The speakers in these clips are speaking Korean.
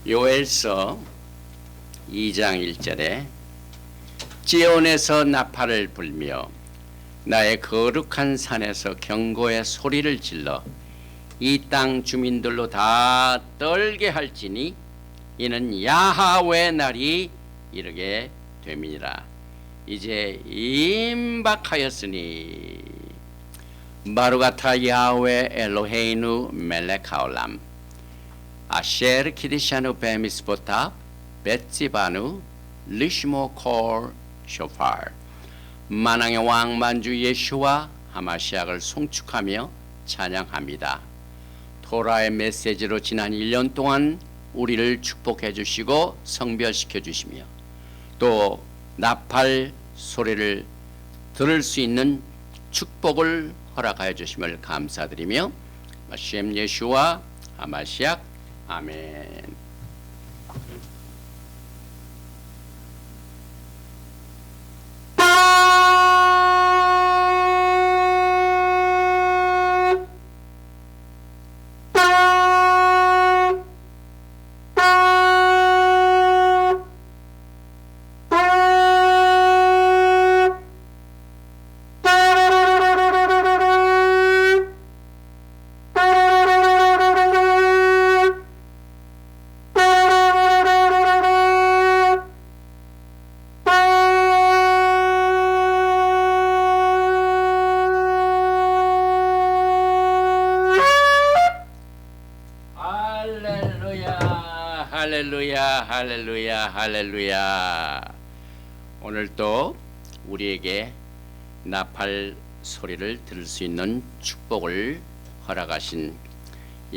요엘서 2장 1절에 지온에서 나팔을 불며 나의 거룩한 산에서 경고의 소리를 질러 이 땅 주민들로 다 떨게 할지니 이는 야하웨 날이 이르게 됨이니라. 이제 임박하였으니 바루가타 야훼 엘로헤이누 멜렉 하올람 아셰르 키디샤누 베미스보타 벳지바누 리시모 콜 쇼파르. 만왕의 왕 만주 예수와 하마시약을 송축하며 찬양합니다. 토라의 메시지로 지난 1년 동안 우리를 축복해 주시고 성별시켜 주시며 또 나팔 소리를 들을 수 있는 축복을 허락하여 주심을 감사드리며 마시엠 예수와 하마시약 아멘. 할렐루야 할렐루야 할렐루야. 오늘 또 우리에게 나팔 소리를 들을 수 있는 축복을 허락하신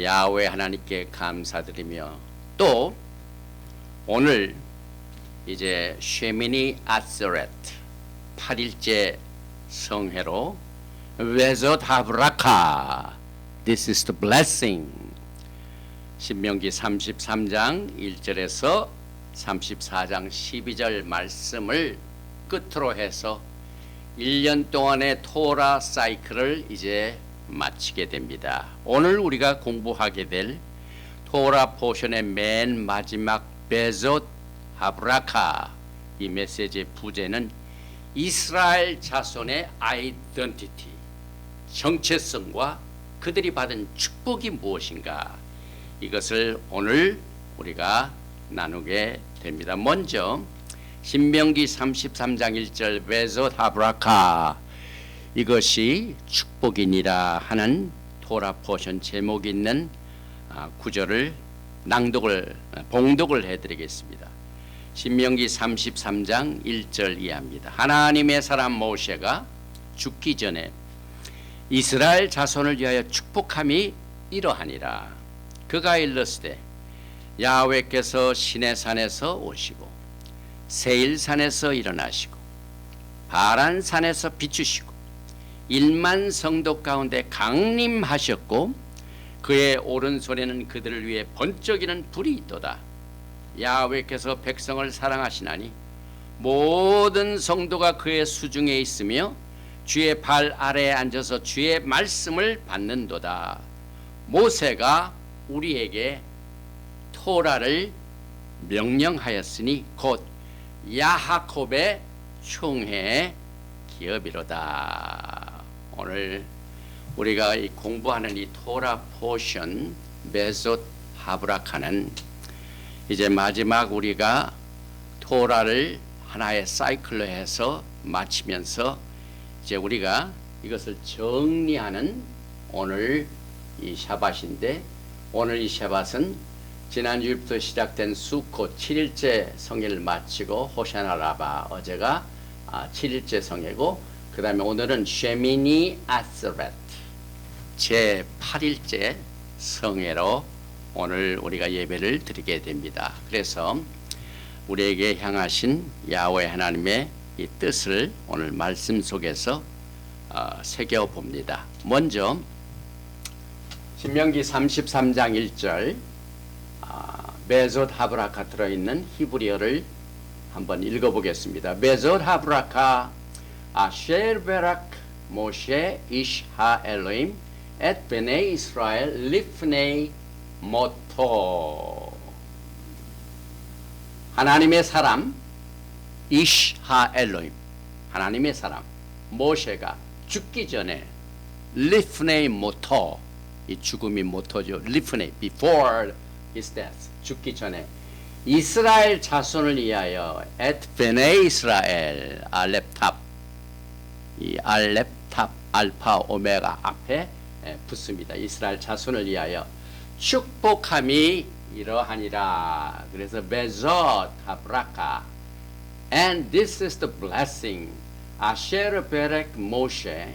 야훼 하나님께 감사드리며 또 오늘 이제 쉐미니 아스레트 8일째 성회로 웨젓 하브라카 This is the blessing 신명기 33장 1절에서 34장 12절 말씀을 끝으로 해서 1년 동안의 토라 사이클을 이제 마치게 됩니다. 오늘 우리가 공부하게 될 토라 포션의 맨 마지막 베젓 하브라카 이 메시지의 부제는 이스라엘 자손의 아이덴티티 정체성과 그들이 받은 축복이 무엇인가 이것을 오늘 우리가 나누게 됩니다. 먼저 신명기 33장 1절 베젓 하브라카 이것이 축복이니라 하는 토라 포션 제목이 있는 구절을 봉독을 해드리겠습니다. 신명기 33장 1절 이하입니다. 하나님의 사람 모세가 죽기 전에 이스라엘 자손을 위하여 축복함이 이러하니라. 그가 일렀으되 야훼께서 시내산에서 오시고 세일산에서 일어나시고 바란산에서 비추시고 1만 성도 가운데 강림하셨고 그의 오른손에는 그들을 위해 번쩍이는 불이 있도다. 야훼께서 백성을 사랑하시나니 모든 성도가 그의 수중에 있으며 주의 발 아래에 앉아서 주의 말씀을 받는도다. 모세가 우리에게 토라를 명령하였으니 곧 야하콥의 총회의 기업이로다. 오늘 우리가 공부하는 이 토라 포션 베젓 하브라카는 이제 마지막 우리가 토라를 하나의 사이클로 해서 마치면서 이제 우리가 이것을 정리하는 오늘 이 샤밧인데 오늘 이 샤밧은 지난주부터 시작된 수코 7일째 성회를 마치고 호샤나 라바 어제가 7일째 성회고 그 다음에 오늘은 쉐미니 아스레트 제 8일째 성회로 오늘 우리가 예배를 드리게 됩니다. 그래서 우리에게 향하신 야훼 하나님의 이 뜻을 오늘 말씀 속에서 새겨봅니다. 먼저 신명기 33장 1절 베젓 하브라카 들어있는 히브리어를 한번 읽어보겠습니다. 베젓 하브라카 아셰르 베락 모셰 이시 하 엘로임 엣 베네 이스라엘 리프네이 모토 하나님의 사람 이시하 엘로임, 하나님의 사람 모세가 죽기 전에 리프네이 모토, 이 죽음이 모토죠. 리프네이, before his death, 죽기 전에 이스라엘 자손을 위하여 at 베네 이스라엘, 알렙탑, 이 알렙탑 알파 오메가 앞에 붙습니다. 이스라엘 자손을 위하여 축복함이 이러하니라. 그래서 베zott 하브라카, and this is the blessing. 아셰르 베렉 모세,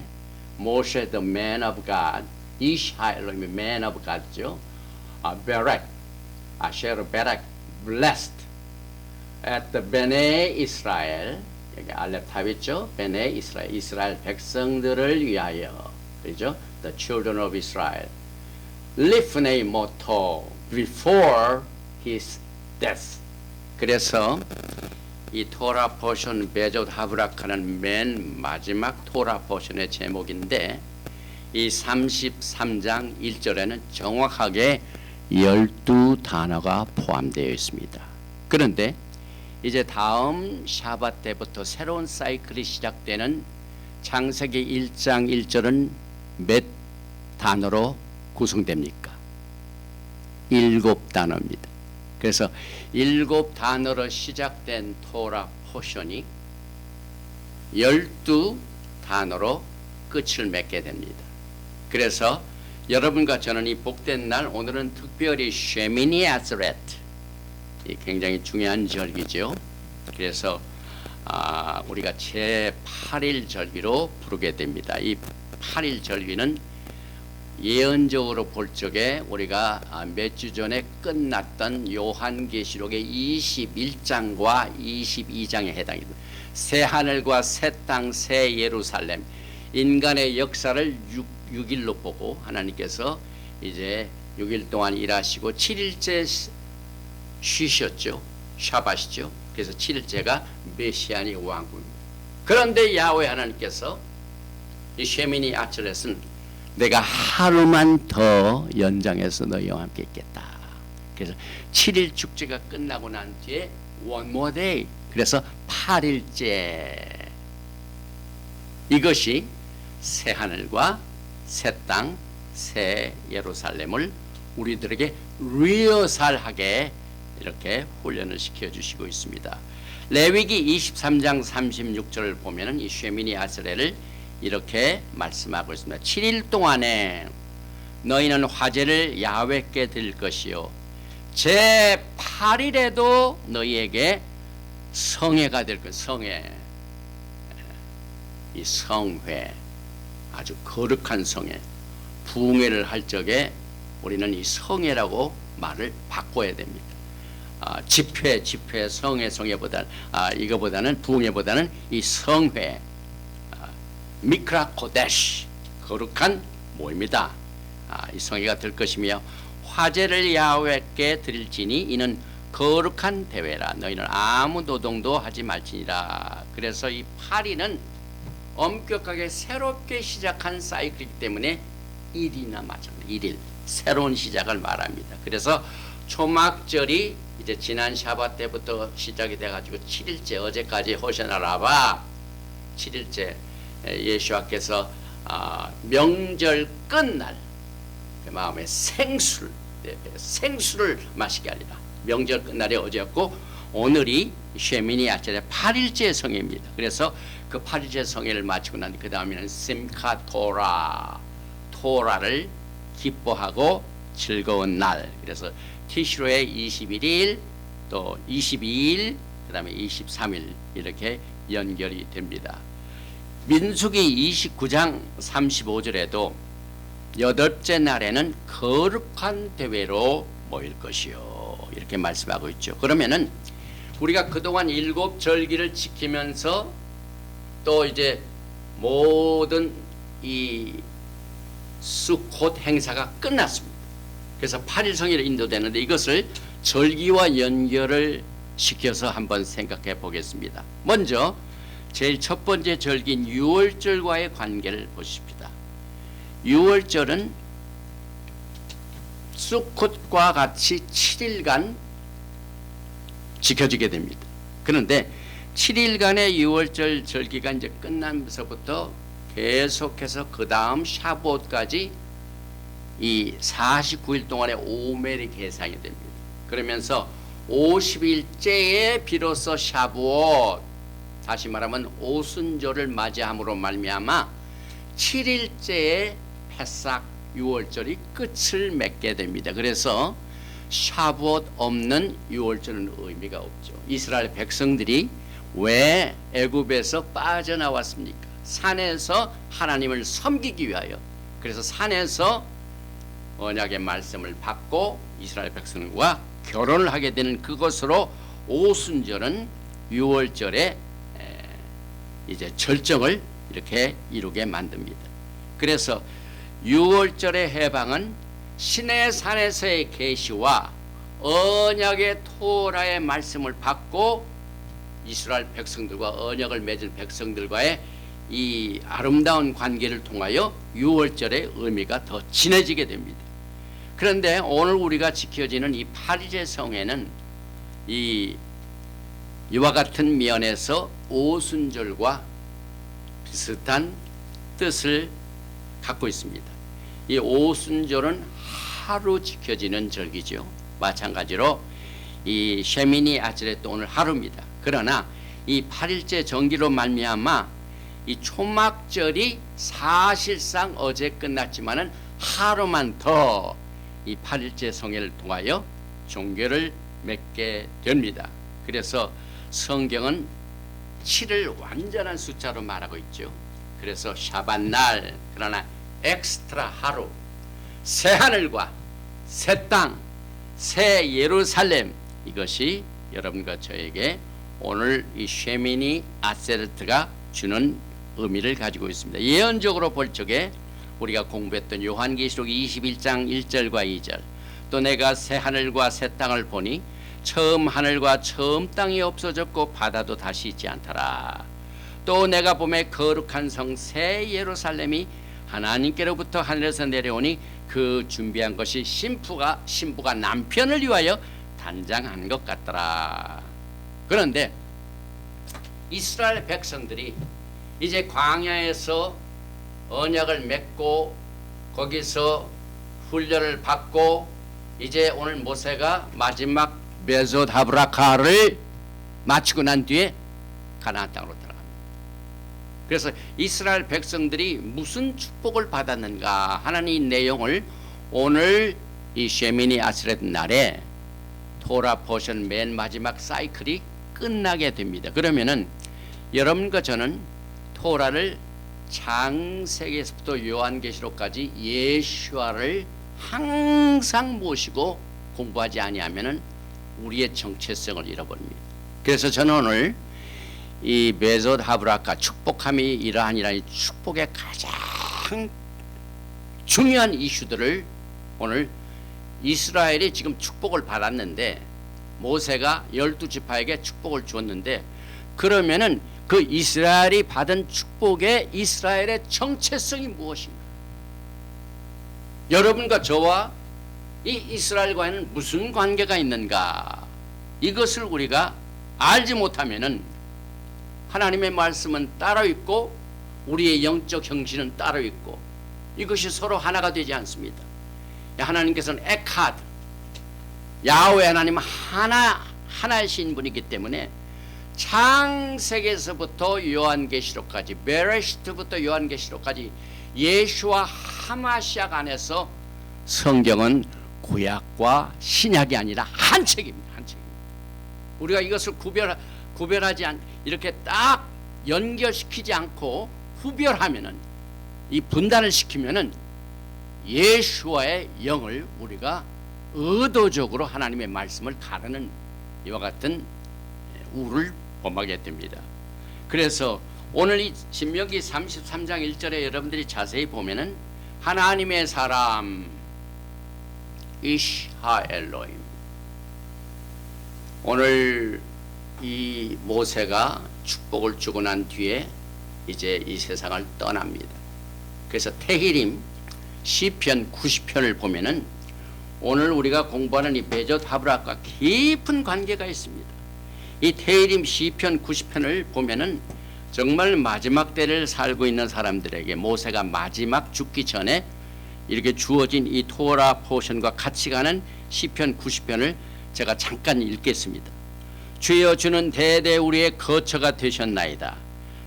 모세 the man of God, 이시하엘로임이 man of God죠. 베렉, 아셰르 베렉 blessed at the 베네 이스라엘, 여기 알렙탑 있죠. 베네 이스라엘, 이스라엘 백성들을 위하여, 그죠? The children of Israel. 리프네이 모토, before his death. 그래서 이 토라 포션 베조 하브라카는 맨 마지막 토라 포션의 제목인데, 이 33장 1절에는 정확하게 12단어가 포함되어 있습니다. 그런데 이제 다음 샤밧 때부터 새로운 사이클이 시작되는 창세기 1장 1절은 몇 단어로 구성됩니까? 7단어입니다. 그래서 7단어로 시작된 토라 포션이 12단어로 끝을 맺게 됩니다. 그래서 여러분과 저는 이 복된 날, 오늘은 특별히 쉐미니 아스렛, 굉장히 중요한 절기죠. 그래서 우리가 제8일 절기로 부르게 됩니다. 이 8일 절기는 예언적으로 볼 적에 우리가 몇 주 전에 끝났던 요한계시록의 21장과 22장에 해당입니다. 새 하늘과 새 땅, 새 예루살렘, 인간의 역사를 6일로 보고 하나님께서 이제 6일 동안 일하시고 7일째 쉬셨죠. 샤밧이죠. 그래서 7일째가 메시아니 왕국입니다. 그런데 야훼 하나님께서 이 쉐미니 아츠렛은 내가 하루만 더 연장해서 너희와 함께 있겠다. 그래서 7일 축제가 끝나고 난 뒤에 one more day, 그래서 8일째, 이것이 새 하늘과 새 땅, 새 예루살렘을 우리들에게 리허설하게 이렇게 훈련을 시켜주시고 있습니다. 레위기 23장 36절을 보면은 이 쉐미니 아스레를 이렇게 말씀하고 있습니다. 7일 동안에 너희는 화제를 야훼께 드릴 것이요, 제 8일에도 너희에게 성회가 될 것. 성회, 이 성회, 아주 거룩한 성회, 부흥회를 할 적에 우리는 이 성회라고 말을 바꿔야 됩니다. 집회, 성회보다는 이거보다는 부흥회보다는 이 성회, 미크라 코데시, 거룩한 모임이다. 이 성회가 될 것이며, 화제를 야훼께 드릴지니 이는 거룩한 대회라. 너희는 아무 노동도 하지 말지니라. 그래서 이 8일은 엄격하게 새롭게 시작한 사이클이기 때문에 1이나 마찬가지, 1일 새로운 시작을 말합니다. 그래서 초막절이 이제 지난 샤밧 때부터 시작이 돼가지고 7일째, 어제까지 호샤나라바 7일째, 예수와께서 명절 끝날 그 마음에 생수를 마시게 하리라. 명절 끝날이 어제였고 오늘이 쉐미니 아체의 8일째 성회입니다. 그래서 그 8일째 성회를 마치고 난 그 다음에는 심카 토라, 토라를 기뻐하고 즐거운 날. 그래서 티슈로의 21일, 또 22일, 그 다음에 23일 이렇게 연결이 됩니다. 민수기 29장 35절에도 8째 날에는 거룩한 대회로 모일 것이요, 이렇게 말씀하고 있죠. 그러면은 우리가 그동안 7절기를 지키면서 또 이제 모든 이 수콧 행사가 끝났습니다. 그래서 8일 성회로 인도되는데 이것을 절기와 연결을 시켜서 한번 생각해 보겠습니다. 먼저 제일 첫 번째 절기인 유월절과의 관계를 보십시다. 유월절은 수콧과 같이 7일간 지켜지게 됩니다. 그런데 7일간의 유월절 절기가 이제 끝나면서부터 계속해서 그 다음 샤봇까지 이 49일 동안의 오멜이 계산이 됩니다. 그러면서 50일째에 비로소 샤봇, 다시 말하면 오순절을 맞이함으로 말미암아 7일째에 페삭 유월절이 끝을 맺게 됩니다. 그래서 샤봇 없는 유월절은 의미가 없죠. 이스라엘 백성들이 왜 애굽에서 빠져나왔습니까? 산에서 하나님을 섬기기 위하여. 그래서 산에서 언약의 말씀을 받고 이스라엘 백성과 결혼을 하게 되는 그것으로 오순절은 유월절에 이제 절정을 이렇게 이루게 만듭니다. 그래서 유월절의 해방은 시내 산에서의 계시와 언약의 토라의 말씀을 받고 이스라엘 백성들과 언약을 맺은 백성들과의 이 아름다운 관계를 통하여 유월절의 의미가 더 진해지게 됩니다. 그런데 오늘 우리가 지켜지는 이 8일의 성회는 이와 같은 면에서 오순절과 비슷한 뜻을 갖고 있습니다. 이 오순절은 하루 지켜지는 절기죠. 마찬가지로 이 쉐미니 아츠렛도 오늘 하루입니다. 그러나 이 8일째 정기로 말미암아 이 초막절이 사실상 어제 끝났지만은 하루만 더 이 8일째 성회를 통하여 종교를 맺게 됩니다. 그래서 성경은 7을 완전한 숫자로 말하고 있죠. 그래서 샤밧날, 그러나 엑스트라 하루, 새 하늘과 새 땅, 새 예루살렘, 이것이 여러분과 저에게 오늘 이 쉐미니 아세르트가 주는 의미를 가지고 있습니다. 예언적으로 볼 적에 우리가 공부했던 요한계시록 21장 1절과 2절, 또 내가 새 하늘과 새 땅을 보니 처음 하늘과 처음 땅이 없어졌고 바다도 다시 있지 않더라. 또 내가 보매 거룩한 성 새 예루살렘이 하나님께로부터 하늘에서 내려오니 그 준비한 것이 신부가 남편을 위하여 단장한 것 같더라. 그런데 이스라엘 백성들이 이제 광야에서 언약을 맺고 거기서 훈련을 받고 이제 오늘 모세가 마지막 메소다브라카를 마치고 난 뒤에 가나안 땅으로 들어갑니다. 그래서 이스라엘 백성들이 무슨 축복을 받았는가 하는 이 내용을 오늘 이 쉐미니 아스렛 날에 토라 포션 맨 마지막 사이클이 끝나게 됩니다. 그러면은 여러분과 저는 토라를 창세기에서부터 요한계시록까지 예수와를 항상 모시고 공부하지 아니하면은 우리의 정체성을 잃어버립니다. 그래서 저는 오늘 이 메소드 하브라카 축복함이 이러한이라는 축복의 가장 중요한 이슈들을 오늘 이스라엘이 지금 축복을 받았는데 모세가 12지파에게 축복을 주었는데 그러면은 그 이스라엘이 받은 축복의 이스라엘의 정체성이 무엇인가? 여러분과 저와 이 이스라엘과는 무슨 관계가 있는가? 이것을 우리가 알지 못하면은 하나님의 말씀은 따로 있고 우리의 영적 형신은 따로 있고 이것이 서로 하나가 되지 않습니다. 하나님께서는 에카드, 야훼 하나님 하나이신 분이기 때문에 창세기에서부터 요한계시록까지, 베레시트부터 요한계시록까지 예수와 하마시아 안에서 성경은 구약과 신약이 아니라 한 책입니다. 한 책입니다. 우리가 이것을 구별하지 이렇게 딱 연결시키지 않고 구별하면은 이 분단을 시키면은 예수와의 영을 우리가 의도적으로 하나님의 말씀을 가르는 이와 같은 우를 범하게 됩니다. 그래서 오늘 이 신명기 33장 1절에 여러분들이 자세히 보면은 하나님의 사람 이시하 엘로임, 오늘 이 모세가 축복을 주고 난 뒤에 이제 이 세상을 떠납니다. 그래서 테히림 시편 90편을 보면은 오늘 우리가 공부하는 이 메소다브라카 깊은 관계가 있습니다. 이 테일림 시편 90편을 보면은 정말 마지막 때를 살고 있는 사람들에게 모세가 마지막 죽기 전에 이렇게 주어진 이 토라 포션과 같이 가는 시편 90편을 제가 잠깐 읽겠습니다. 주여 주는 대대 우리의 거처가 되셨나이다.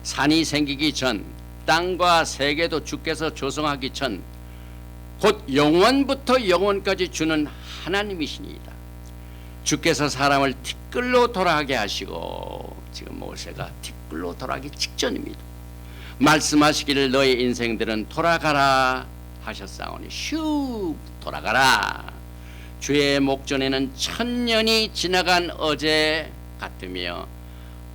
산이 생기기 전 땅과 세계도 주께서 조성하기 전 곧 영원부터 영원까지 주는 하나님이시니이다. 주께서 사람을 티끌로 돌아가게 하시고, 지금 모세가 티끌로 돌아가기 직전입니다. 말씀하시기를 너의 인생들은 돌아가라 하셨사오니 슉 돌아가라. 주의 목전에는 천년이 지나간 어제 같으며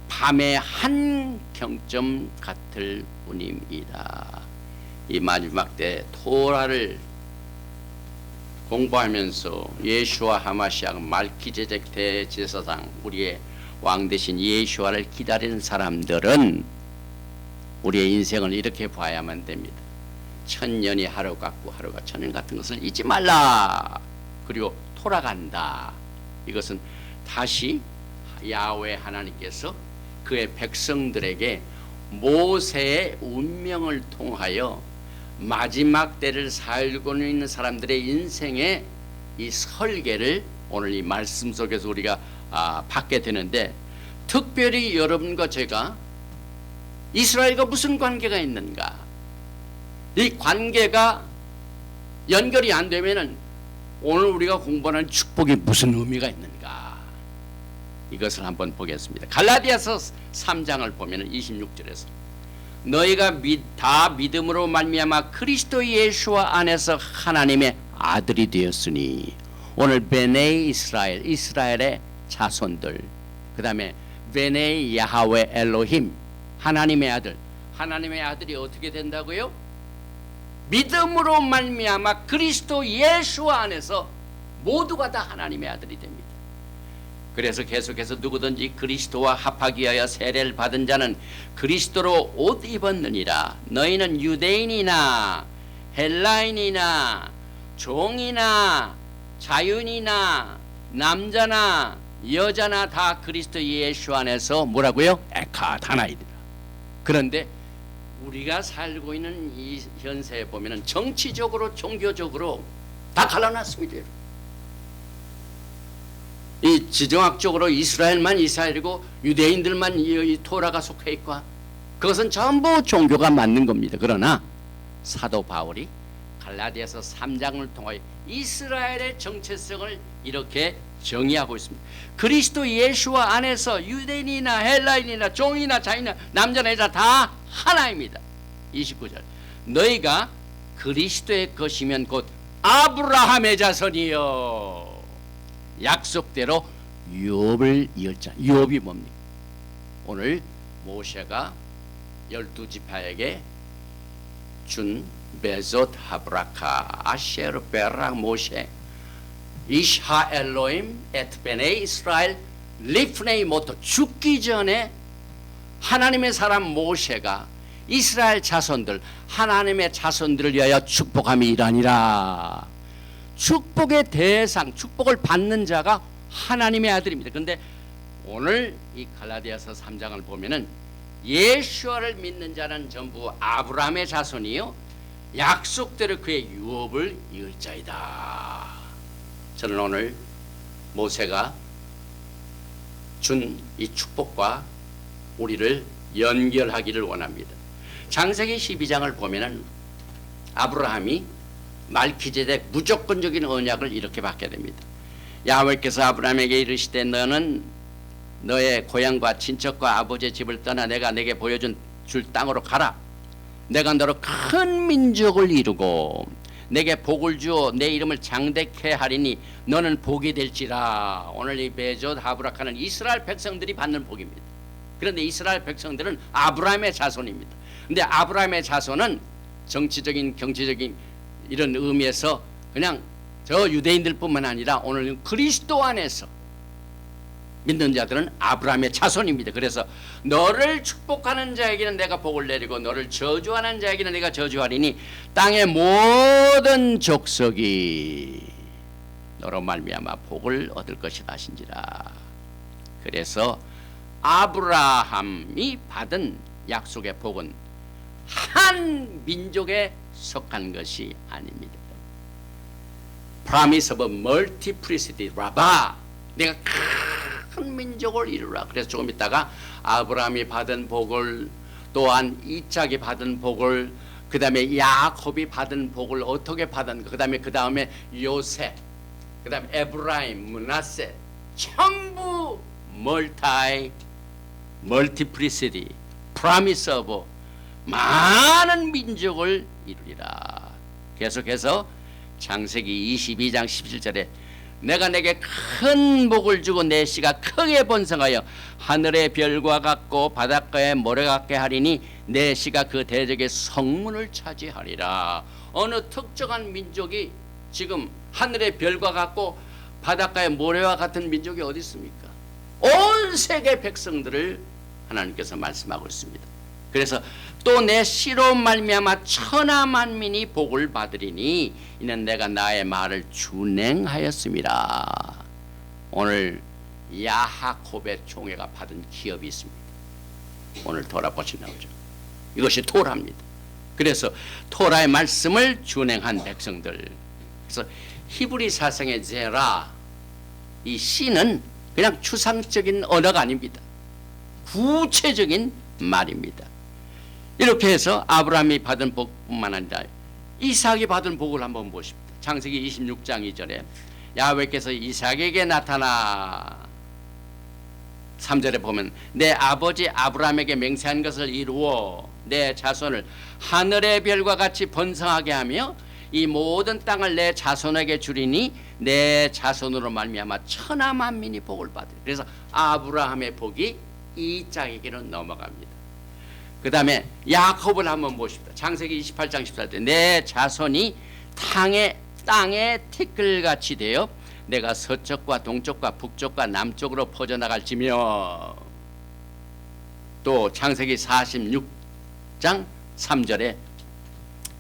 밤의 한 경점 같을 뿐입니다. 이 마지막 때 토라를 공부하면서 예수와 하마시아 말기제덱 대제사장 우리의 왕 대신 예수와를 기다리는 사람들은 우리의 인생을 이렇게 봐야만 됩니다. 천년이 하루 같고 하루가 천년 같은 것을 잊지 말라. 그리고 돌아간다. 이것은 다시 야훼 하나님께서 그의 백성들에게 모세의 운명을 통하여 마지막 때를 살고 있는 사람들의 인생의 이 설계를 오늘 이 말씀 속에서 우리가 받게 되는데, 특별히 여러분과 제가 이스라엘과 무슨 관계가 있는가, 이 관계가 연결이 안 되면은 오늘 우리가 공부하는 축복이 무슨 의미가 있는가, 이것을 한번 보겠습니다. 갈라디아서 3장을 보면은 26절에서 너희가 다 믿음으로 말미암아 그리스도 예수와 안에서 하나님의 아들이 되었으니, 오늘 베네 이스라엘, 이스라엘의 자손들, 그 다음에 베네 야하웨 엘로힘, 하나님의 아들. 하나님의 아들이 어떻게 된다고요? 믿음으로 말미암아 그리스도 예수와 안에서 모두가 다 하나님의 아들이 됩니다. 그래서 계속해서 누구든지 그리스도와 합하기 위하여 세례를 받은 자는 그리스도로 옷 입었느니라. 너희는 유대인이나 헬라인이나 종이나 자유인이나 남자나 여자나 다 그리스도 예수 안에서 뭐라고요? 에캇 하나이더라. 그런데 우리가 살고 있는 이 현세에 보면은 정치적으로 종교적으로 다 갈라놨습니다. 이 지정학적으로 이스라엘만 이스라엘이고 유대인들만 이 토라가 속해 있고, 그것은 전부 종교가 맞는 겁니다. 그러나 사도 바울이 갈라디아서 3장을 통하여 이스라엘의 정체성을 이렇게 정의하고 있습니다. 그리스도 예수와 안에서 유대인이나 헬라인이나 종이나 자유나 남자나 여자 다 하나입니다. 29절 너희가 그리스도의 것이면 곧 아브라함의 자손이요 약속대로 유업을 이을 자. 유업이 뭡니까? 오늘 모세가 12지파에게 준 베zott 하브라카 아셰르 베락 모세 이샤 엘로임 에트 베네 이스라엘 리프네이 모토, 죽기 전에 하나님의 사람 모세가 이스라엘 자손들, 하나님의 자손들을 위하여 축복함이 이라니라. 축복의 대상, 축복을 받는 자가 하나님의 아들입니다. 그런데 오늘 이 갈라디아서 3장을 보면은 예수를 믿는 자는 전부 아브라함의 자손이요 약속대로 그의 유업을 이을 자이다. 저는 오늘 모세가 준 이 축복과 우리를 연결하기를 원합니다. 창세기 12장을 보면은 아브라함이 말기제덱 무조건적인 언약을 이렇게 받게 됩니다. 야훼께서 아브라함에게 이르시되 너는 너의 고향과 친척과 아버지의 집을 떠나 내가 내게 보여준 줄 땅으로 가라. 내가 너로 큰 민족을 이루고 내게 복을 주어 내 이름을 장대케 하리니 너는 복이 될지라. 오늘 이 베zott 하브라카는 이스라엘 백성들이 받는 복입니다. 그런데 이스라엘 백성들은 아브라함의 자손입니다. 근데 아브라함의 자손은 정치적인 경제적인 이런 의미에서 그냥 저 유대인들뿐만 아니라 오늘 그리스도 안에서 믿는 자들은 아브라함의 자손입니다. 그래서 너를 축복하는 자에게는 내가 복을 내리고 너를 저주하는 자에게는 내가 저주하리니 땅의 모든 족속이 너로 말미암아 복을 얻을 것이다 하신지라. 그래서 아브라함이 받은 약속의 복은 한 민족에 속한 것이 아닙니다. Promise of multiplicity, 라바, 내가 큰 민족을 이루라. 그래서 조금 있다가 아브라함이 받은 복을, 또한 이삭이 받은 복을, 그 다음에 야곱이 받은 복을 어떻게 받았는가, 그 다음에 요셉, 그 다음에 에브라임, 므낫세, 전부 multiplicity, promise of 많은 민족을 이루리라. 계속해서 창세기 22장 17절에 내가 내게 큰 복을 주고 내 씨가 크게 번성하여 하늘의 별과 같고 바닷가의 모래 같게 하리니 내 씨가 그 대적의 성문을 차지하리라. 어느 특정한 민족이 지금 하늘의 별과 같고 바닷가의 모래와 같은 민족이 어디 있습니까? 온 세계 백성들을 하나님께서 말씀하고 있습니다. 그래서 또 내 씨로 말미암아 천하 만민이 복을 받으리니 이는 내가 나의 말을 준행하였습니다. 오늘 야하콥의 총회가 받은 기업이 있습니다. 오늘 토라꽃이 나오죠. 이것이 토라입니다. 그래서 토라의 말씀을 준행한 백성들. 그래서 히브리 사상의 제라, 이 씨는 그냥 추상적인 언어가 아닙니다. 구체적인 말입니다. 이렇게 해서 아브라함이 받은 복뿐만 아니라 이삭이 받은 복을 한번 보십시다. 창세기 26장 2절에 야훼께서 이삭에게 나타나 3절에 보면 내 아버지 아브라함에게 맹세한 것을 이루어 내 자손을 하늘의 별과 같이 번성하게 하며 이 모든 땅을 내 자손에게 주리니 내 자손으로 말미암아 천하 만민이 복을 받으리. 그래서 아브라함의 복이 이삭에게는 넘어갑니다. 그 다음에 야곱을 한번 보십시다. 창세기 28장 14절 내 자손이 땅의 티끌같이 되어 내가 서쪽과 동쪽과 북쪽과 남쪽으로 퍼져나갈지며 또 창세기 46장 3절에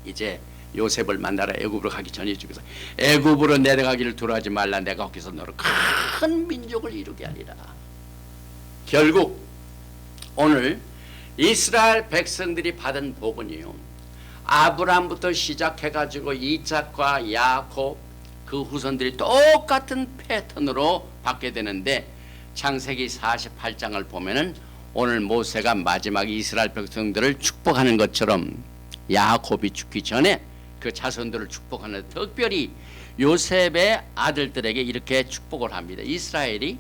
이제 요셉을 만나러 애굽으로 가기 전에 주께서 애굽으로 내려가기를 두려워하지 말라 내가 거기서 너를 큰 민족을 이루게 하리라. 결국 오늘 이스라엘 백성들이 받은 복은요, 아브라함부터 시작해가지고 이삭과 야곱 그 후손들이 똑같은 패턴으로 받게 되는데 창세기 48장을 보면은 오늘 모세가 마지막 이스라엘 백성들을 축복하는 것처럼 야곱이 죽기 전에 그 자손들을 축복하는, 특별히 요셉의 아들들에게 이렇게 축복을 합니다. 이스라엘이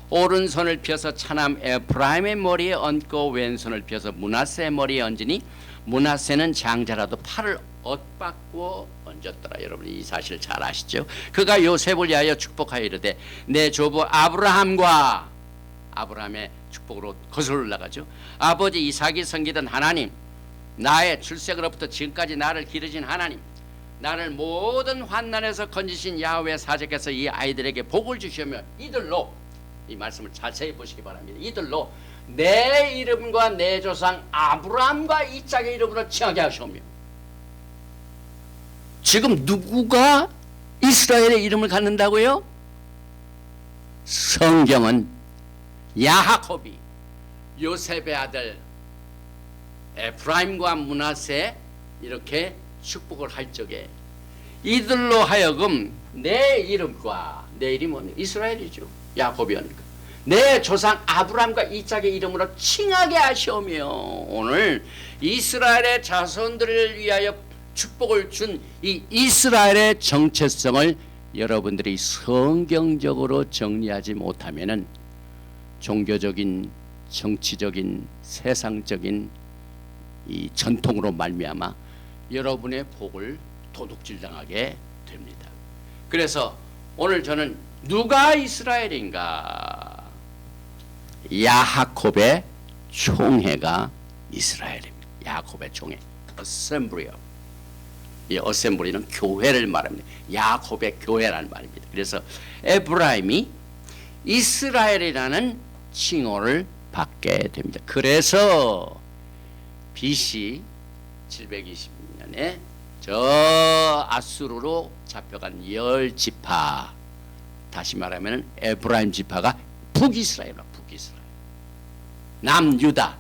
오른손을 펴서 차남 에프라임의 머리에 얹고 왼손을 펴서 므낫세의 머리에 얹으니 므낫세는 장자라도 팔을 엇바꾸어 얹었더라. 여러분 이 사실 잘 아시죠? 그가 요셉을 위하여 축복하여 이르되 내 조부 아브라함과 아브라함의 축복으로 거슬러 올라가죠. 아버지 이삭이 섬기던 하나님, 나의 출생으로부터 지금까지 나를 기르신 하나님, 나를 모든 환난에서 건지신 야훼 사제께서 이 아이들에게 복을 주시며 이들로, 이 말씀을 자세히 보시기 바랍니다. 이들로 내 이름과 내 조상 아브라함과 이삭의 이름으로 칭하게 하시오며. 지금 누구가 이스라엘의 이름을 갖는다고요? 성경은 야하콥이 요셉의 아들 에프라임과 므낫세 이렇게 축복을 할 적에 이들로 하여금 내 이름과, 내 이름은 이스라엘이죠. 야곱이었으니까 내 조상 아브라함과 이삭의 이름으로 칭하게 하시오며. 오늘 이스라엘의 자손들을 위하여 축복을 준 이 이스라엘의 정체성을 여러분들이 성경적으로 정리하지 못하면은 종교적인, 정치적인, 세상적인 이 전통으로 말미암아 여러분의 복을 도둑질당하게 됩니다. 그래서 오늘 저는 누가 이스라엘인가? 야하콥의 총회가 이스라엘입니다. 야하콥의 총회, 어셈블리요. 이 어셈블리는 교회를 말합니다. 야하콥의 교회라는 말입니다. 그래서 에브라임이 이스라엘이라는 칭호를 받게 됩니다. 그래서 BC 720년에 저 아수르로 잡혀간 10지파, 다시 말하면 에브라임 지파가 북이스라엘이라, 북이스라엘. 남유다.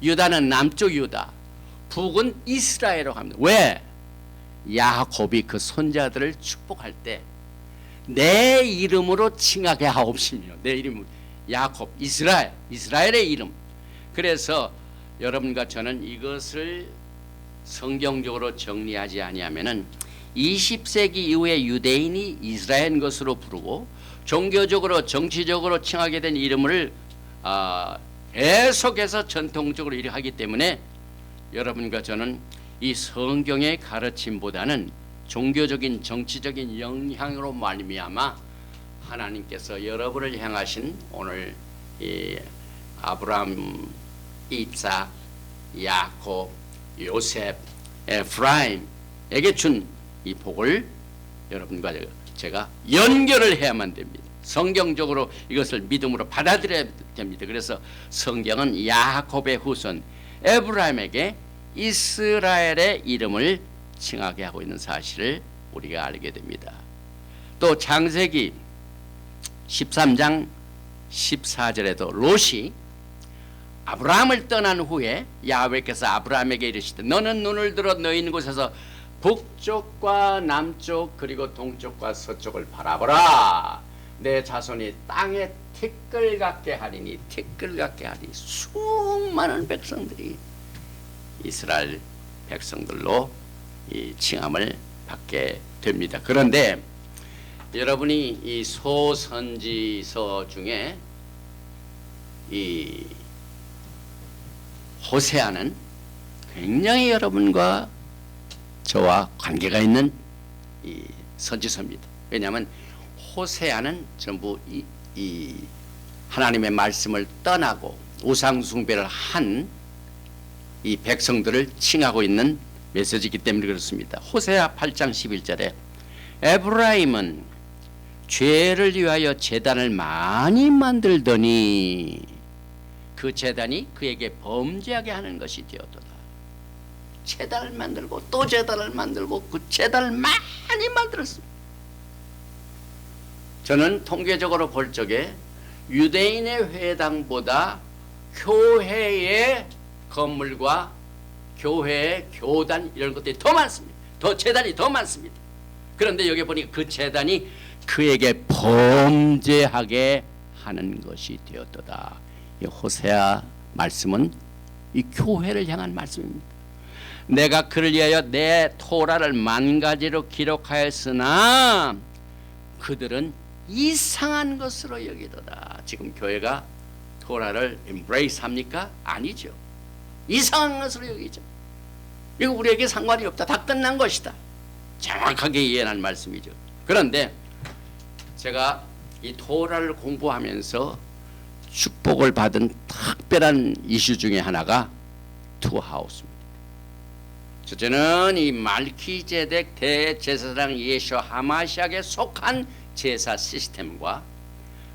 유다는 남쪽 유다, 북은 이스라엘로 갑니다. 왜? 야곱이 그 손자들을 축복할 때 내 이름으로 칭하게 하옵시며, 내 이름 야곱, 이스라엘의 이름. 그래서 여러분과 저는 이것을 성경적으로 정리하지 아니하면은 20세기 이후에 유대인이 이스라엘 것으로 부르고 종교적으로 정치적으로 칭하게 된 이름을 계속해서 전통적으로 이렇게 하기 때문에 여러분과 저는 이 성경의 가르침보다는 종교적인 정치적인 영향으로 말미암아 하나님께서 여러분을 향하신 오늘 이 아브라함, 이삭, 야곱, 요셉, 에프라임에게 준 이 복을 여러분과 제가 연결을 해야만 됩니다. 성경적으로 이것을 믿음으로 받아들여야 됩니다. 그래서 성경은 야곱의 후손 에브라임에게 이스라엘의 이름을 칭하게 하고 있는 사실을 우리가 알게 됩니다. 또 창세기 13장 14절에도 롯이 아브라함을 떠난 후에 야훼께서 아브라함에게 이르시되 너는 눈을 들어 너희 있는 곳에서 북쪽과 남쪽 그리고 동쪽과 서쪽을 바라보라. 내 자손이 땅에 티끌 같게 하리니 티끌 같게 하리. 수많은 백성들이 이스라엘 백성들로 이 칭함을 받게 됩니다. 그런데 여러분이 이 소선지서 중에 이 호세아는 굉장히 여러분과 저와 관계가 있는 이 선지서입니다. 왜냐하면 호세아는 전부 이 하나님의 말씀을 떠나고 우상 숭배를 한 이 백성들을 칭하고 있는 메시지이기 때문에 그렇습니다. 호세아 8장 11절에 에브라임은 죄를 위하여 제단을 많이 만들더니 그 제단이 그에게 범죄하게 하는 것이 되었도다. 제단을 만들고 또 제단을 만들고 그 제단을 많이 만들었습니다. 저는 통계적으로 볼 적에 유대인의 회당보다 교회의 건물과 교회의 교단 이런 것들이 더 많습니다. 더 제단이 더 많습니다. 그런데 여기 보니까 그 제단이 그에게 범죄하게 하는 것이 되었도다. 이 호세아 말씀은 이 교회를 향한 말씀입니다. 내가 그를 위하여 내 토라를 만가지로 기록하였으나 그들은 이상한 것으로 여기도다. 지금 교회가 토라를 embrace 합니까? 아니죠. 이상한 것으로 여기죠. 이거 우리에게 상관이 없다. 다 끝난 것이다. 정확하게 이해한 말씀이죠. 그런데 제가 이 토라를 공부하면서 축복을 받은 특별한 이슈 중에 하나가 투하우스입니다. 첫째는 이 말키제덱 대제사장 예수 하마시아에 속한 제사 시스템과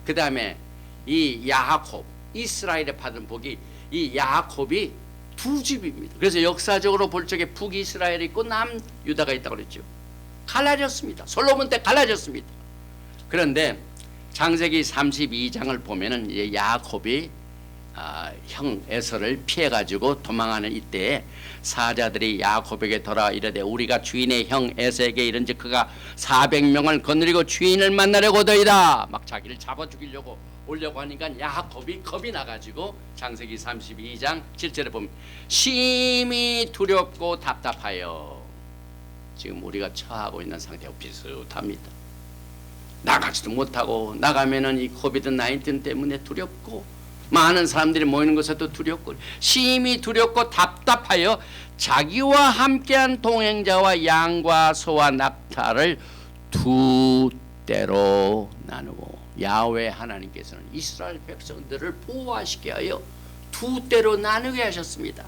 그 다음에 이 야곱 이스라엘에 받은 복이 이 야곱이 두 집입니다. 그래서 역사적으로 볼 적에 북이스라엘이 있고 남유다가 있다고 그랬죠. 갈라졌습니다. 솔로몬 때 갈라졌습니다. 그런데 창세기 32장을 보면은 이제 야곱이 형 에서를 피해가지고 도망하는 이때에 사자들이 야곱에게 돌아와 이르되 우리가 주인의 형 에서에게 이른즉 그가 400명을 거느리고 주인을 만나려고더이다. 막 자기를 잡아 죽이려고 오려고 하니까 야곱이 겁이 나가지고 창세기 32장 7절에 보면 심히 두렵고 답답하여 지금 우리가 처하고 있는 상태하고 비슷합니다. 나가지도 못하고 나가면은 이 코비드 19 때문에 두렵고 많은 사람들이 모이는 것에도 두렵고 심히 두렵고 답답하여 자기와 함께한 동행자와 양과 소와 낙타를 두 때로 나누고 야훼 하나님께서는 이스라엘 백성들을 보호하시게 하여 두 때로 나누게 하셨습니다.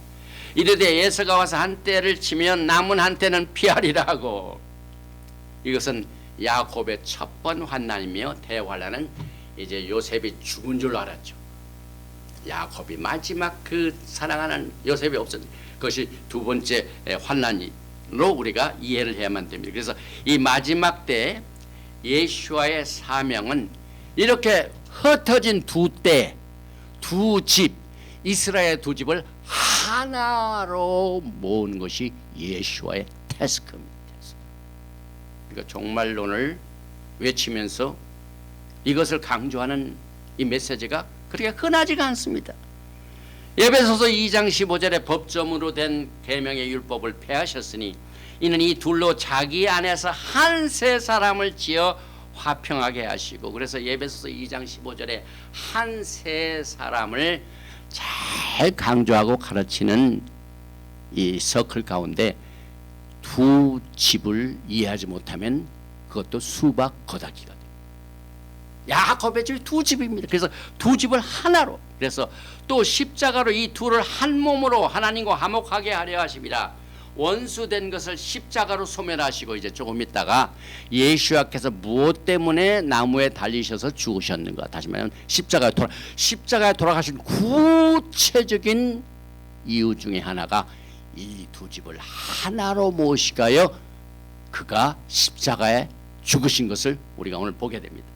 이르되 에서가 와서 한 때를 치면 남은 한 때는 피하리라 하고 이것은 야곱의 첫 번 환난이며 대환난은 이제 요셉이 죽은 줄 알았죠. 야곱이 마지막 그 사랑하는 요셉이 없었는데 그것이 두 번째 환난으로 우리가 이해를 해야만 됩니다. 그래서 이 마지막 때 예수와의 사명은 이렇게 흩어진 두 때, 두 집, 이스라엘 두 집을 하나로 모은 것이 예수와의 태스크입니다. 그러니까 종말론을 외치면서 이것을 강조하는 이 메시지가 그렇게 흔하지가 않습니다. 에베소서 2장 15절에 법조문으로 된 계명의 율법을 폐하셨으니 이는 이 둘로 자기 안에서 한 세 사람을 지어 화평하게 하시고, 그래서 에베소서 2장 15절에 한 세 사람을 잘 강조하고 가르치는 이 서클 가운데 두 집을 이해하지 못하면 그것도 수박 거다기가 돼요. 야곱의 집이 두 집입니다. 그래서 두 집을 하나로, 그래서 또 십자가로 이 둘을 한 몸으로 하나님과 화목하게 하려 하십니다. 원수된 것을 십자가로 소멸하시고, 이제 조금 있다가 예수께서 무엇 때문에 나무에 달리셔서 죽으셨는가, 다시 말하면 십자가에 돌아가신 구체적인 이유 중에 하나가 이 두 집을 하나로 모시가여 그가 십자가에 죽으신 것을 우리가 오늘 보게 됩니다.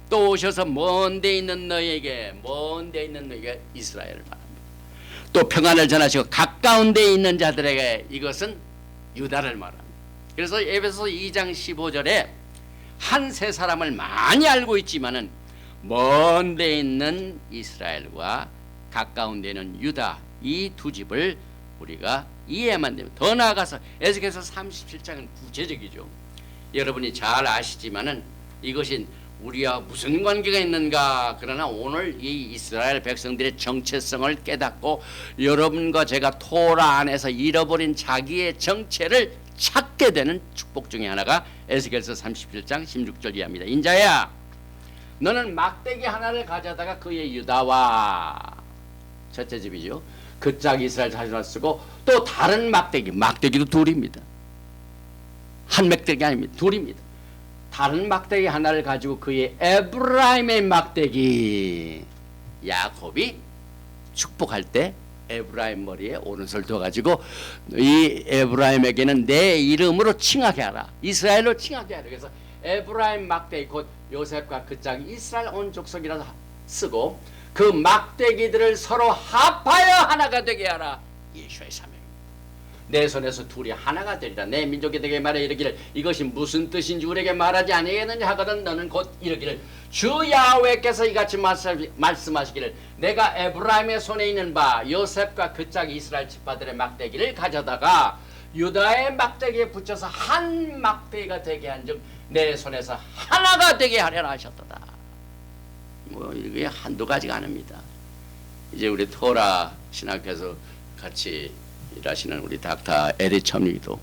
또 오셔서 먼 데 있는 너에게 이스라엘을 말합니다. 또 평안을 전하시고 가까운 데 있는 자들에게 이것은 유다를 말합니다. 그래서 에베소 2장 15절에 한 세 사람을 많이 알고 있지만은 먼 데 있는 이스라엘과 가까운 데는 유다, 이 두 집을 우리가 이해만 되면, 더 나아가서 에스겔서 37장은 구체적이죠. 여러분이 잘 아시지만은 이것이 우리와 무슨 관계가 있는가. 그러나 오늘 이 이스라엘 백성들의 정체성을 깨닫고 여러분과 제가 토라 안에서 잃어버린 자기의 정체를 찾게 되는 축복 중에 하나가 에스겔서 37장 16절 이하입니다. 인자야, 너는 막대기 하나를 가져다가 그의 유다와, 첫째 집이죠, 그 짝 이스라엘 자손을 쓰고, 또 다른 막대기도 둘입니다. 한 막대기 아닙니다. 둘입니다. 다른 막대기 하나를 가지고 그의 에브라임의 막대기, 야곱이 축복할 때 에브라임 머리에 오른손을 둬가지고 이 에브라임에게는 내 이름으로 칭하게 하라, 이스라엘로 칭하게 하라. 그래서 에브라임 막대기, 곧 요셉과 그 짝이 이스라엘 온 족속이라서 쓰고, 그 막대기들을 서로 합하여 하나가 되게 하라. 예수의 사명입니다. 내 손에서 둘이 하나가 되리라. 내 민족이 되게 말해 이르기를 이것이 무슨 뜻인지 우리에게 말하지 아니하겠느냐 하거든 너는 곧 이르기를 주 야훼께서 이같이 말씀하시기를 내가 에브라임의 손에 있는 바 요셉과 그 짝 이스라엘 지파들의 막대기를 가져다가 유다의 막대기에 붙여서 한 막대기가 되게 한즉 내 손에서 하나가 되게 하려라 하셨도다. 뭐 이게 한두 가지가 아닙니다. 이제 우리 토라 신학교에서 같이 일하시는 우리 닥터 에리 첨리도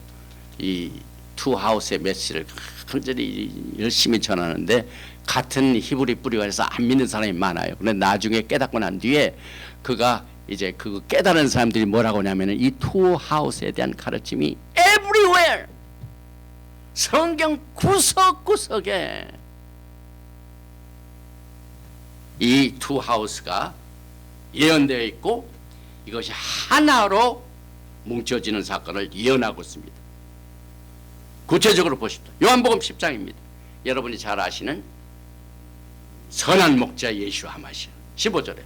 이 투하우스의 메시지를 간절히 열심히 전하는데 같은 히브리 뿌리가 있어서 안 믿는 사람이 많아요. 그런데 나중에 깨닫고 난 뒤에 그가 이제 그 깨달은 사람들이 뭐라고 하냐면은 이 투하우스에 대한 가르침이 everywhere, 성경 구석구석에 이 투하우스가 예언되어 있고 이것이 하나로 뭉쳐지는 사건을 예언하고 있습니다. 구체적으로 보십시오. 요한복음 10장입니다. 여러분이 잘 아시는 선한 목자 예수 하마시아 15절에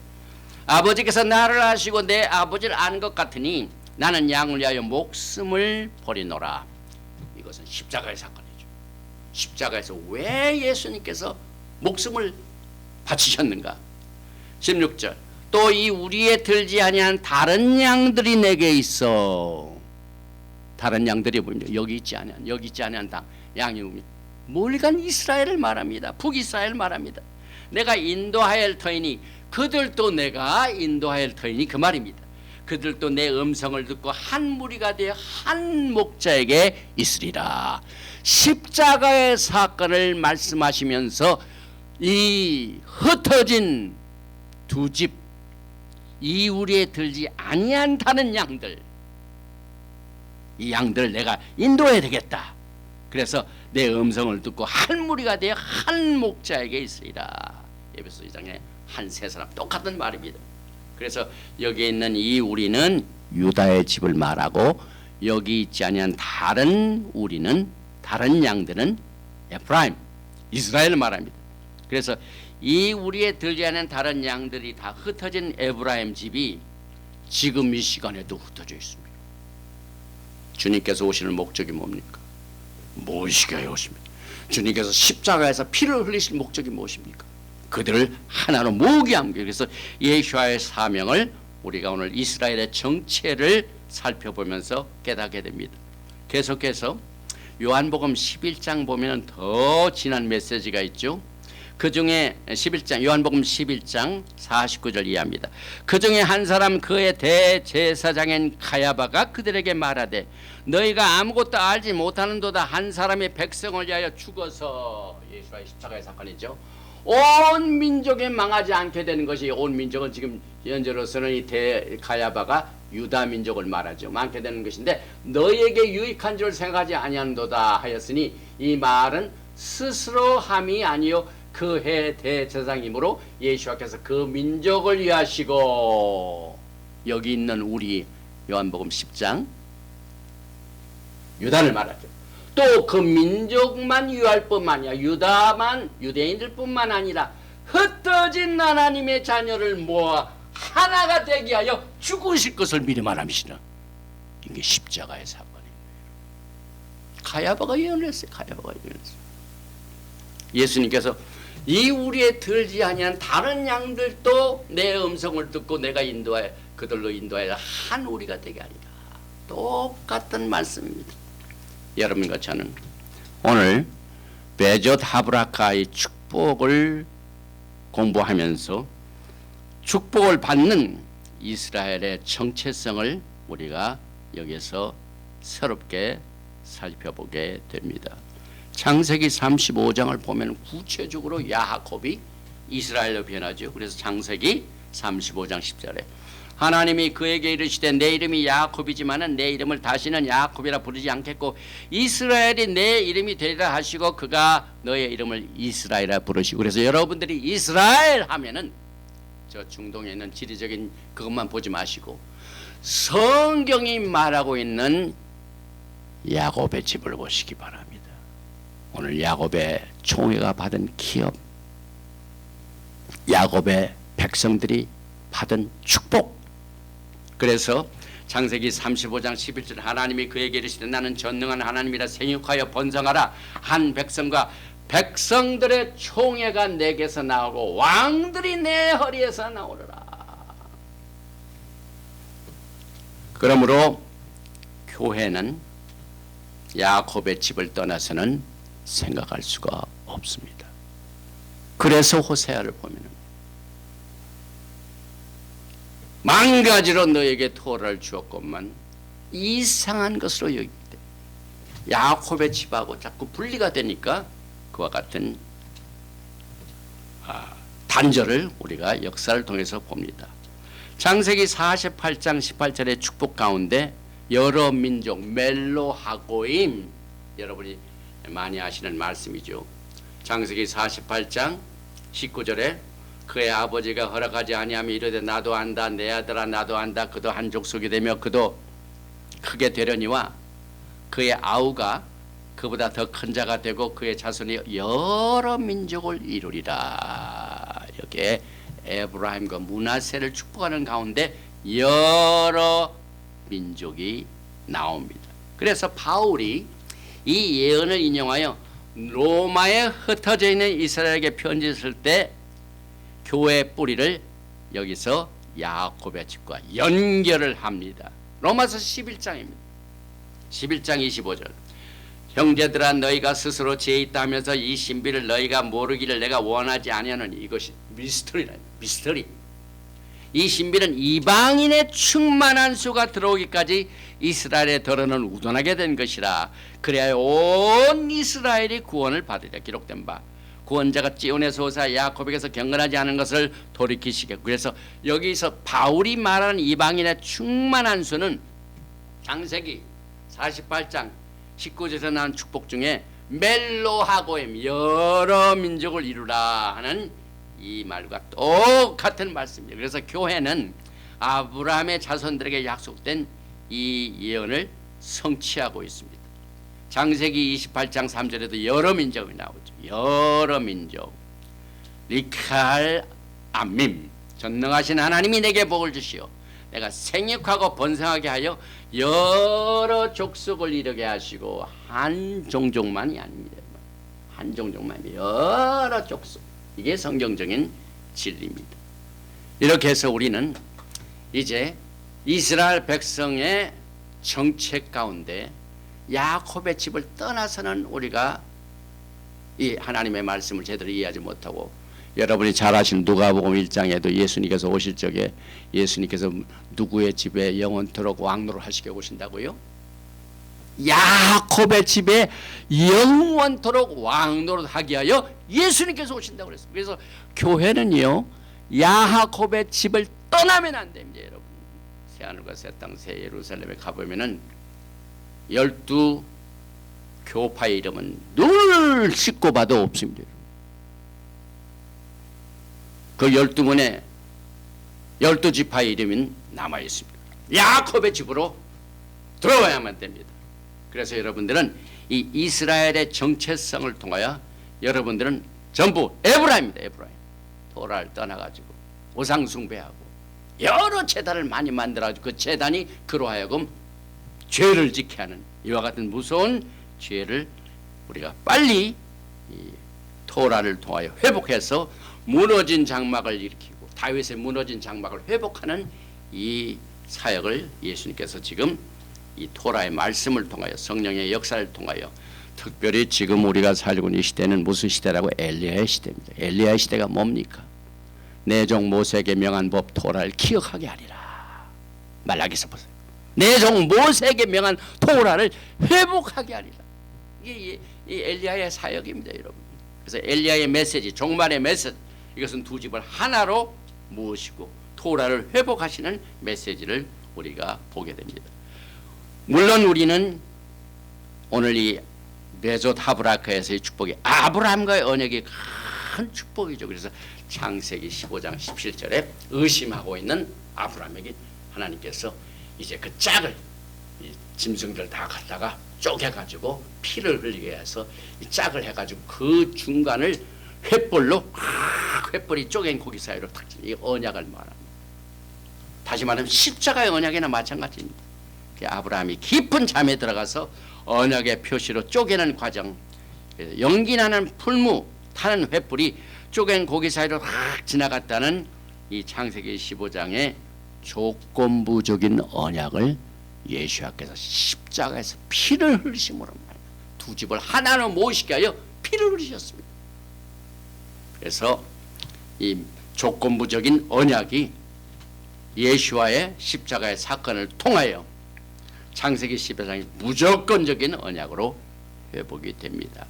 아버지께서 나를 아시고 내 아버지를 아는 것 같으니 나는 양을 위하여 목숨을 버리노라. 이것은 십자가의 사건이죠. 십자가에서 왜 예수님께서 목숨을 바치셨는가. 16절 또 이 우리에 들지 아니한 다른 양들이 내게 있어. 다른 양들이 보입니다. 여기 있지 아니한 양이 옵니다. 멀간 이스라엘을 말합니다. 북이스라엘 말합니다. 내가 인도하여 터이니 그들도 내가 인도하여 터이니 그 말입니다. 그들도 내 음성을 듣고 한 무리가 되어 한 목자에게 있으리라. 십자가의 사건을 말씀하시면서 이 흩어진 두 집, 이 우리에 들지 아니한 다른 양들, 이 양들을 내가 인도해야 되겠다. 그래서 내 음성을 듣고 한 무리가 되어 한 목자에게 있으리라. 에베소 2장에 한 세 사람 똑같은 말입니다. 그래서 여기 있는 이 우리는 유다의 집을 말하고 여기 있지 아니한 다른 우리는, 다른 양들은 에프라임, 이스라엘을 말합니다. 그래서 이 우리에 들지 않은 다른 양들이 다 흩어진 에브라임 집이 지금 이 시간에도 흩어져 있습니다. 주님께서 오시는 목적이 뭡니까? 무엇이게 오십니까? 주님께서 십자가에서 피를 흘리실 목적이 무엇입니까? 그들을 하나로 모으게 하기 위해서 예수와의 사명을 우리가 오늘 이스라엘의 정체를 살펴보면서 깨닫게 됩니다. 계속해서 요한복음 11장 보면 더 진한 메시지가 있죠. 그 중에 11장 요한복음 11장 49절 이하입니다. 그 중에 한 사람 그의 대제사장인 가야바가 그들에게 말하되 너희가 아무것도 알지 못하는도다. 한 사람이 백성을 위하여 죽어서, 예수와의 십자가의 사건이죠, 온 민족이 망하지 않게 되는 것이, 온 민족은 지금 현재로서는 이 가야바가 유다 민족을 말하죠. 많게 되는 것인데 너희에게 유익한 줄 생각하지 아니한도다 하였으니 이 말은 스스로 함이 아니요 그 해 대제사장이므로 예수께서 그 민족을 위하시고, 여기 있는 우리 요한복음 10장 유다를 말하죠. 또 그 민족만 위할 뿐만 아니라 유대인들 뿐만 아니라 흩어진 하나님의 자녀를 모아 하나가 되게 하여 죽으실 것을 미리 말함이시라. 이게 십자가의 사건입니다. 가야바가 예언했어요. 가야바가 예언했어요. 예수님께서 이 우리에 들지 아니한 다른 양들도 내 음성을 듣고 내가 인도하여 그들로 인도하여 한 우리가 되게 하리라. 똑같은 말씀입니다. 여러분과 저는 오늘 베젓 하브라카의 축복을 공부하면서 축복을 받는 이스라엘의 정체성을 우리가 여기서 새롭게 살펴보게 됩니다. 창세기 35장을 보면 구체적으로 야곱이 이스라엘로 변하죠. 그래서 창세기 35장 10절에 하나님이 그에게 이르시되 내 이름이 야곱이지만은 내 이름을 다시는 야곱이라 부르지 않겠고 이스라엘이 내 이름이 되리라 하시고 그가 너의 이름을 이스라엘이라 부르시고. 그래서 여러분들이 이스라엘 하면은 저 중동에 있는 지리적인 그것만 보지 마시고 성경이 말하고 있는 야곱의 집을 보시기 바랍니다. 오늘 야곱의 총회가 받은 기업, 야곱의 백성들이 받은 축복. 그래서 창세기 35장 11절 하나님이 그에게 이르시되 나는 전능한 하나님이라 생육하여 번성하라. 한 백성과 백성들의 총회가 내게서 나오고 왕들이 내 허리에서 나오리라. 그러므로 교회는 야곱의 집을 떠나서는 생각할 수가 없습니다. 그래서 호세아를 보면 만 가지로 너에게 토라를 주었건만 이상한 것으로 여기기 때문에 야곱의 집하고 자꾸 분리가 되니까 그와 같은 단절을 우리가 역사를 통해서 봅니다. 창세기 48장 18절의 축복 가운데 여러 민족 멜로하고임, 여러분이 많이 아시는 말씀이죠. 창세기 48장 19절에 그의 아버지가 허락하지 아니하며 이르되 나도 안다 내 아들아 나도 안다 그도 한 족속이 되며 그도 크게 되려니와 그의 아우가 그보다 더 큰 자가 되고 그의 자손이 여러 민족을 이루리라. 여기에 에브라임과 므낫세를 축복하는 가운데 여러 민족이 나옵니다. 그래서 바울이 이 예언을 인용하여 로마에 흩어져 있는 이스라엘에게 편지를 쓸 때 교회의 뿌리를 여기서 야곱의 집과 연결을 합니다. 로마서 11장입니다. 11장 25절 형제들아 너희가 스스로 죄 있다 하면서 이 신비를 너희가 모르기를 내가 원하지 아니하노니. 이것이 미스터리라. 미스터리. 이 신비는 이방인의 충만한 수가 들어오기까지 이스라엘의 더러는 우둔하게 된 것이라. 그래야 온 이스라엘이 구원을 받으리라. 기록된 바 구원자가 찌온에서 오사 야곱에게서 경건하지 않은 것을 돌이키시게. 그래서 여기서 바울이 말하는 이방인의 충만한 수는 창세기 48장 19절에서 나온 축복 중에 멜로하고임 여러 민족을 이루라 하는 이 말과 똑같은 말씀입니다. 그래서 교회는 아브라함의 자손들에게 약속된 이 예언을 성취하고 있습니다. 창세기 28장 3절에도 여러 민족이 나오죠. 여러 민족. 리칼 암밈 전능하신 하나님이 내게 복을 주시오 내가 생육하고 번성하게 하여 여러 족속을 이루게 하시고 한 종족만이 아닙니다. 한 종족만이 여러 족속. 이게 성경적인 진리입니다. 이렇게 해서 우리는 이제 이스라엘 백성의 정책 가운데 야곱의 집을 떠나서는 우리가 이 하나님의 말씀을 제대로 이해하지 못하고, 여러분이 잘 아시는 누가복음 1장에도 예수님께서 오실 적에 예수님께서 누구의 집에 영원토록 왕노를 하시게 오신다고요? 야곱의 집에 영원토록 왕노를 하게 하여 예수님께서 오신다고 그랬어요. 그래서 교회는요, 야곱의 집을 떠나면 안 됩니다. 여러분, 새하늘과 새 땅 새 예루살렘에 가보면은 12 교파의 이름은 눈을 씻고 봐도 없습니다. 그 12문에 12지파의 이름은 남아 있습니다. 야곱의 집으로 들어와야만 됩니다. 그래서 여러분들은 이 이스라엘의 정체성을 통하여 여러분들은 전부 에브라임입니다. 에브라임. 토라를 떠나가지고 우상 숭배하고 여러 제단을 많이 만들어가지고 그 제단이 그로 하여금 죄를 짓게 하는 이와 같은 무서운 죄를 우리가 빨리 이 토라를 통하여 회복해서 무너진 장막을 일으키고 다윗의 무너진 장막을 회복하는 이 사역을 예수님께서 지금 이 토라의 말씀을 통하여 성령의 역사를 통하여, 특별히 지금 우리가 살고 있는 이 시대는 무슨 시대라고? 엘리야의 시대입니다. 엘리야의 시대가 뭡니까? 내 종 모세에게 명한 법 토라를 기억하게 하리라. 말라기서 보세요. 내 종 모세에게 명한 토라를 회복하게 하리라. 이게 이 엘리야의 사역입니다, 여러분. 그래서 엘리야의 메시지, 종말의 메시지, 이것은 두 집을 하나로 모으시고 토라를 회복하시는 메시지를 우리가 보게 됩니다. 물론 우리는 오늘 이 메조 하브라카에서의 축복이 아브라함과의 언약이 큰 축복이죠. 그래서 창세기 15장 17절에 의심하고 있는 아브라함에게 하나님께서 이제 그 짝을 이 짐승들 다 갖다가 쪼개가지고 피를 흘리게 해서 이 짝을 해가지고 그 중간을 횃불로 횃불이 쪼갠 고기 사이로 탁 이 언약을 말합니다. 다시 말하면 십자가의 언약이나 마찬가지입니다. 아브라함이 깊은 잠에 들어가서 언약의 표시로 쪼개는 과정, 연기나는 풀무 타는 횃불이 쪼갠 고기 사이로 확 지나갔다는 이 창세기 15장의 조건부적인 언약을 예수께서 십자가에서 피를 흘리심으로 두 집을 하나로 모시게 하여 피를 흘리셨습니다. 그래서 이 조건부적인 언약이 예수와의 십자가의 사건을 통하여 창세기 15장이 무조건적인 언약으로 회복이 됩니다.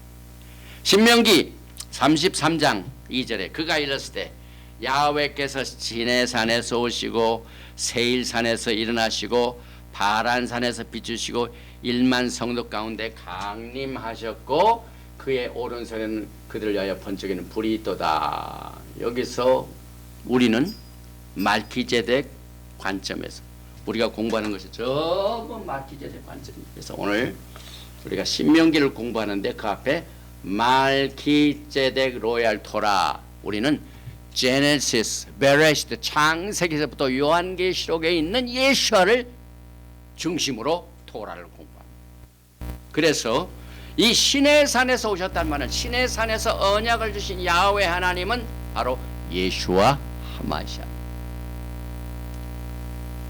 신명기 33장 2절에 그가 이르시되 야훼께서 시내산에서 오시고 세일산에서 일어나시고 바란산에서 비추시고 1만 성도 가운데 강림하셨고 그의 오른손에는 그들을 위하여 번쩍이는 불이 있도다. 여기서 우리는 말기제덱 관점에서 우리가 공부하는 것이 전부 말기제덱 관점입니다. 그래서 오늘 우리가 신명기를 공부하는데 그 앞에 말기제덱 로얄 토라, 우리는 제네시스, 베레시트, 창세기에서부터 요한계시록에 있는 예수와를 중심으로 토라를 공부합니다. 그래서 이 시내산에서 오셨단 말은 시내산에서 언약을 주신 야훼 하나님은 바로 예수와 하마시아.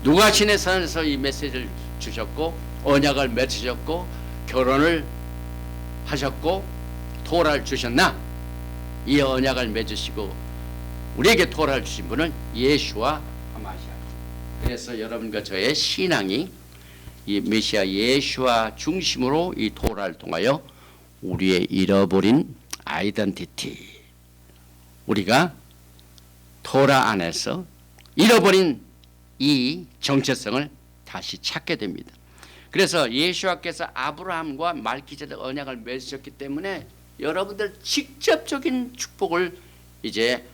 누가 시내산에서 이 메시지를 주셨고 언약을 맺으셨고 결혼을 하셨고 토라를 주셨나? 이 언약을 맺으시고 우리에게 토라를 주신 분은 예수와 하마시아. 그래서 여러분과 저의 신앙이 이 메시아 예수와 중심으로 이 토라를 통하여 우리의 잃어버린 아이덴티티, 우리가 토라 안에서 잃어버린 이 정체성을 다시 찾게 됩니다. 그래서 예수와께서 아브라함과 말기제덱 언약을 맺으셨기 때문에 여러분들 직접적인 축복을 이제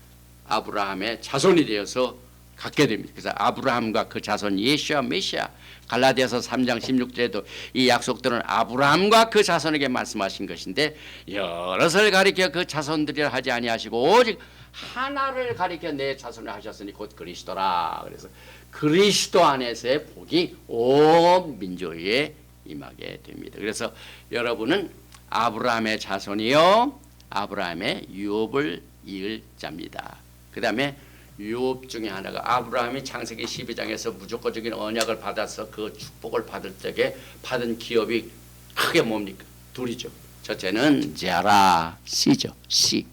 아브라함의 자손이 되어서 갖게 됩니다. 그래서 아브라함과 그 자손 예수와 메시아, 갈라디아서 3장 16절에도 이 약속들은 아브라함과 그 자손에게 말씀하신 것인데 여럿을 가리켜 그 자손들이라 하지 아니하시고 오직 하나를 가리켜 내 자손을 하셨으니 곧 그리스도라. 그래서 그리스도 안에서의 복이 온 민족에 임하게 됩니다. 그래서 여러분은 아브라함의 자손이요 아브라함의 유업을 이을 자입니다. 그 다음에 유업 중에 하나가 아브라함이 창세기 12장에서 무조건적인 언약을 받아서 그 축복을 받을 때에 받은 기업이 크게 뭡니까? 둘이죠. 첫째는 제라, 씨죠. 씨,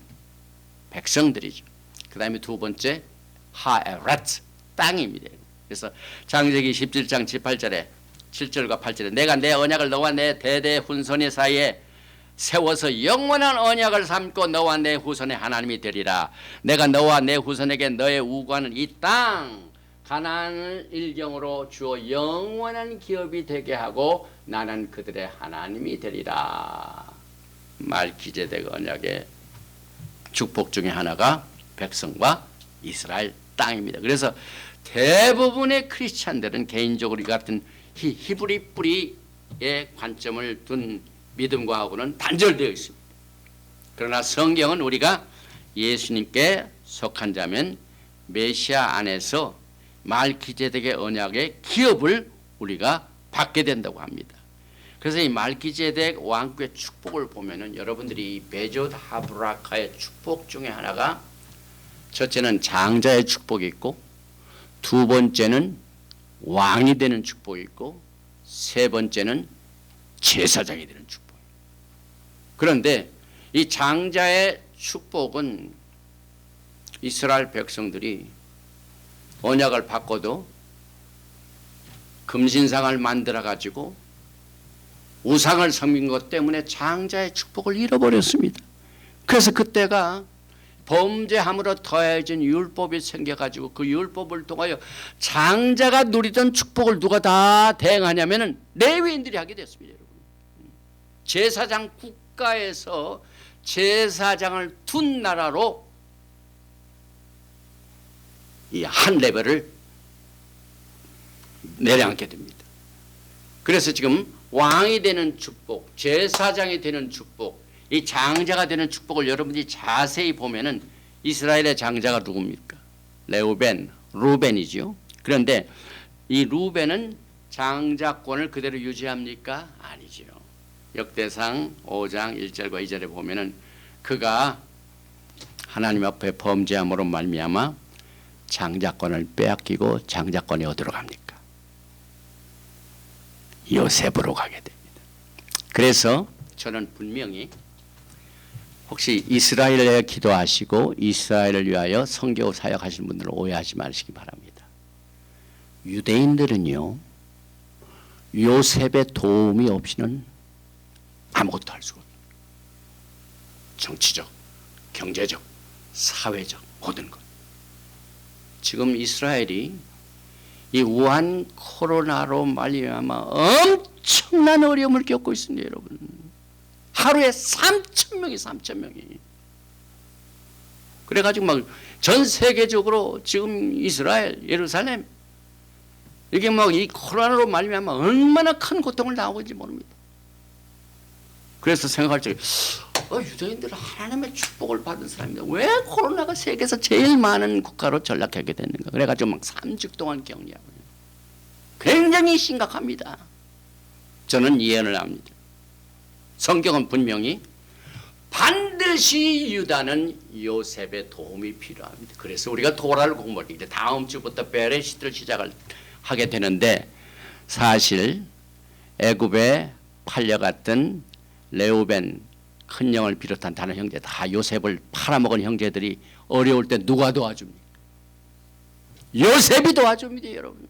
백성들이죠. 그 다음에 두 번째 하에렛, 땅입니다. 그래서 창세기 17장 18절에 7절과 8절에 내가 내 언약을 너와 내 대대 후손의 사이에 세워서 영원한 언약을 삼고 너와 내 후손의 하나님이 되리라. 내가 너와 내 후손에게 너의 우구하는 이 땅 가나안을 일경으로 주어 영원한 기업이 되게 하고 나는 그들의 하나님이 되리라. 말기제덱 언약의 축복 중에 하나가 백성과 이스라엘 땅입니다. 그래서 대부분의 크리스찬들은 개인적으로 이 같은 히브리 뿌리의 관점을 둔 믿음과하고는 단절되어 있습니다. 그러나 성경은 우리가 예수님께 속한 자면 메시아 안에서 말기제덱의 언약의 기업을 우리가 받게 된다고 합니다. 그래서 이 말기제덱 왕국의 축복을 보면은 여러분들이 이 베조드 하브라카의 축복 중에 하나가 첫째는 장자의 축복이 있고 두 번째는 왕이 되는 축복이 있고 세 번째는 제사장이 되는 축복. 그런데 이 장자의 축복은 이스라엘 백성들이 언약을 받고도 금신상을 만들어 가지고 우상을 섬긴 것 때문에 장자의 축복을 잃어버렸습니다. 그래서 그때가 범죄함으로 더해진 율법이 생겨가지고 그 율법을 통하여 장자가 누리던 축복을 누가 다 대행하냐면은 레위인들이 하게 됐습니다. 여러분. 제사장 국가에서 제사장을 둔 나라로 이 한 레벨을 내려앉게 됩니다. 그래서 지금 왕이 되는 축복, 제사장이 되는 축복, 이 장자가 되는 축복을 여러분들이 자세히 보면은 이스라엘의 장자가 누굽니까? 레우벤, 루벤이죠. 그런데 이 루벤은 장자권을 그대로 유지합니까? 아니죠. 역대상 5장 1절과 2절에 보면은 그가 하나님 앞에 범죄함으로 말미암아 장자권을 빼앗기고 장자권이 어디로 갑니까? 요셉으로 가게 됩니다. 그래서 저는 분명히 혹시 이스라엘에 기도하시고 이스라엘을 위하여 선교 사역하시는 분들은 오해하지 마시기 바랍니다. 유대인들은요 요셉의 도움이 없이는 아무것도 할 수가 없어요. 정치적, 경제적, 사회적 모든 것. 지금 이스라엘이 이 우한 코로나로 말미암아 엄청난 어려움을 겪고 있습니다. 여러분. 하루에 3,000명이 그래가지고 막 전 세계적으로 지금 이스라엘, 예루살렘 이게 막 이 코로나로 말미암아 얼마나 큰 고통을 당하고 있는지 모릅니다. 그래서 생각할 적에 유대인들은 하나님의 축복을 받은 사람입니다. 왜 코로나가 세계에서 제일 많은 국가로 전락하게 됐는가? 그래가지고 막 3주 동안 격리하고 굉장히 심각합니다. 저는 예언을 합니다. 성경은 분명히 반드시 유다는 요셉의 도움이 필요합니다. 그래서 우리가 토라를 공부할 때 다음 주부터 베레시트를 시작을 하게 되는데 사실 애굽에 팔려갔던 레우벤 큰형을 비롯한 다른 형제 다 요셉을 팔아먹은 형제들이 어려울 때 누가 도와줍니까? 요셉이 도와줍니다. 여러분.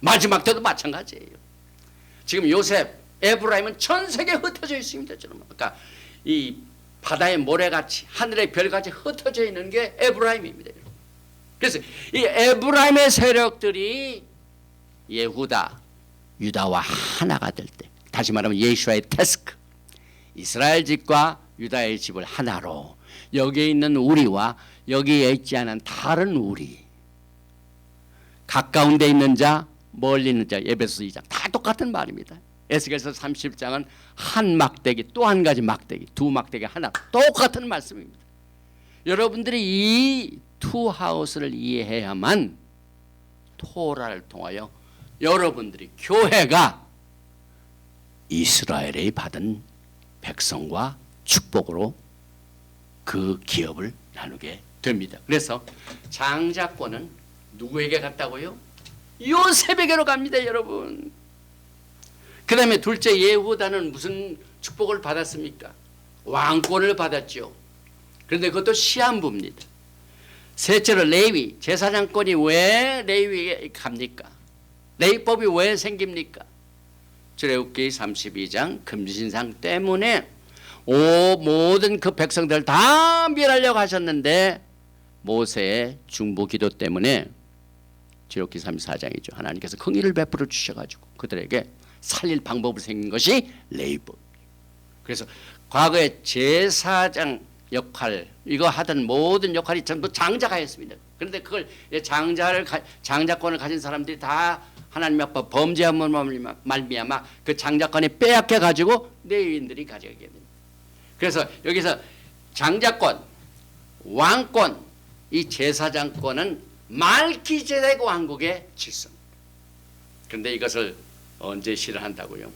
마지막 때도 마찬가지예요. 지금 요셉, 에브라임은 전 세계에 흩어져 있습니다. 저는 아까 이 바다의 모래같이 하늘의 별같이 흩어져 있는 게 에브라임입니다. 그래서 이 에브라임의 세력들이 예후다, 유다와 하나가 될 때, 다시 말하면 예수와의 태스크, 이스라엘 집과 유다의 집을 하나로 여기에 있는 우리와 여기에 있지 않은 다른 우리 가까운 데 있는 자, 멀리 있는 자, 에베소서 2장 다 똑같은 말입니다. 에스겔서 30장은 한 막대기, 또 한 가지 막대기, 두 막대기 하나, 똑같은 말씀입니다. 여러분들이 이 투하우스를 이해해야만 토라를 통하여 여러분들이 교회가 이스라엘의 받은 백성과 축복으로 그 기업을 나누게 됩니다. 그래서 장자권은 누구에게 갔다고요? 요셉에게로 갑니다, 여러분. 그 다음에 둘째 예후다는 무슨 축복을 받았습니까? 왕권을 받았죠. 그런데 그것도 시한부입니다. 셋째로 레위, 제사장권이 왜 레위에게 갑니까? 레위법이 왜 생깁니까? 출애굽기 32장 금신상 때문에 모든 그 백성들 다 멸하려고 하셨는데 모세의 중보 기도 때문에 출애굽기 34장이죠. 하나님께서 긍휼을 베풀어 주셔가지고 그들에게 살릴 방법을 생긴 것이 레위법. 그래서 과거에 제사장 역할 이거 하던 모든 역할이 전부 장자가 했습니다. 그런데 그걸 장자권을 가진 사람들이 다 하나님 앞에 범죄함으로 말미암아 그 장자권이 빼앗겨 가지고 레위인들이 가져가게 됩니다. 그래서 여기서 장자권, 왕권, 이 제사장권은 말기제덱 왕국의 질서입니다. 그런데 이것을 언제 실현한다고요?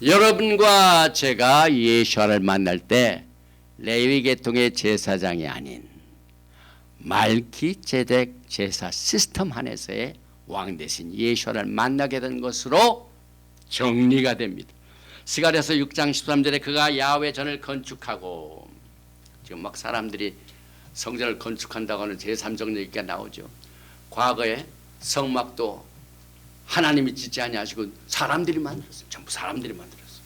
여러분과 제가 예수와를 만날 때 레위 계통의 제사장이 아닌 말기제덱 제사 시스템 안에서의 왕 대신 예수와를 만나게 된 것으로 정리가 됩니다. 스가랴서 6장 13절에 그가 야훼 전을 건축하고, 지금 막 사람들이 성전을 건축한다고 하는 제3정 얘기가 나오죠. 과거에 성막도 하나님이 짓지 아니하시고 사람들이 만들었어요. 전부 사람들이 만들었어요.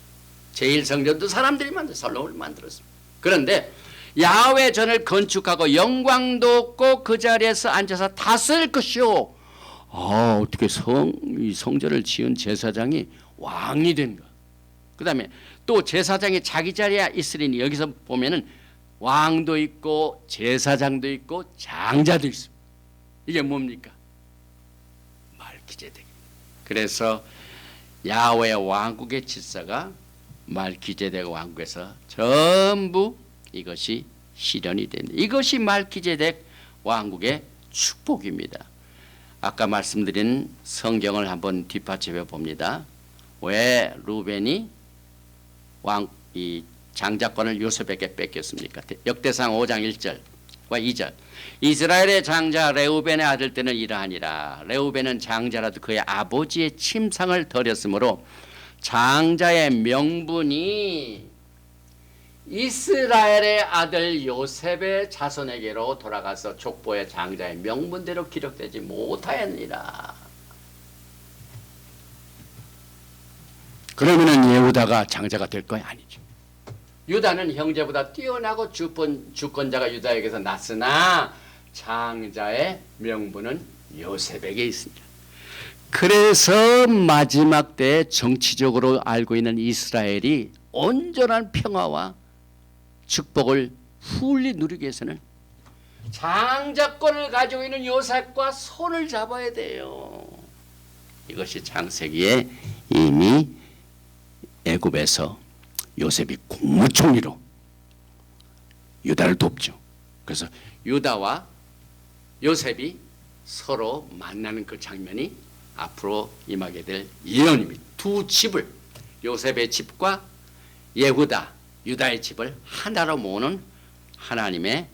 제1성전도 사람들이 만들었어요. 솔로몬이 만들었어요. 그런데 야훼 전을 건축하고 영광도 없고 그 자리에서 앉아서 다스릴 것이요. 어떻게 이 성전을 지은 제사장이 왕이 된가? 그 다음에 또 제사장이 자기 자리에 있으리니 여기서 보면은 왕도 있고 제사장도 있고 장자도 있습니다. 이게 뭡니까? 말기제덱. 그래서 야훼 왕국의 질서가 말기제덱 왕국에서 전부 이것이 실현이 됩니다. 이것이 말기제덱 왕국의 축복입니다. 아까 말씀드린 성경을 한번 뒷받침해 봅니다. 왜 루벤이 이 장자권을 요셉에게 뺏겼습니까? 역대상 5장 1절과 2절. 이스라엘의 장자 레우벤의 아들 때는 이러하니라. 레우벤은 장자라도 그의 아버지의 침상을 덜였으므로 장자의 명분이 이스라엘의 아들 요셉의 자손에게로 돌아가서 족보의 장자의 명분대로 기록되지 못하였느니라. 그러면은 예후다가 장자가 될 거야? 아니죠. 유다는 형제보다 뛰어나고 주권자가 유다에게서 났으나 장자의 명분은 요셉에게 있습니다. 그래서 마지막 때 정치적으로 알고 있는 이스라엘이 온전한 평화와 축복을 훌리 누리기 위해서는 장자권을 가지고 있는 요셉과 손을 잡아야 돼요. 이것이 창세기에 이미 애굽에서 요셉이 국무총리로 유다를 돕죠. 그래서 유다와 요셉이 서로 만나는 그 장면이 앞으로 임하게 될 예언입니다. 두 집을, 요셉의 집과 예후다, 유다의 집을 하나로 모으는 하나님의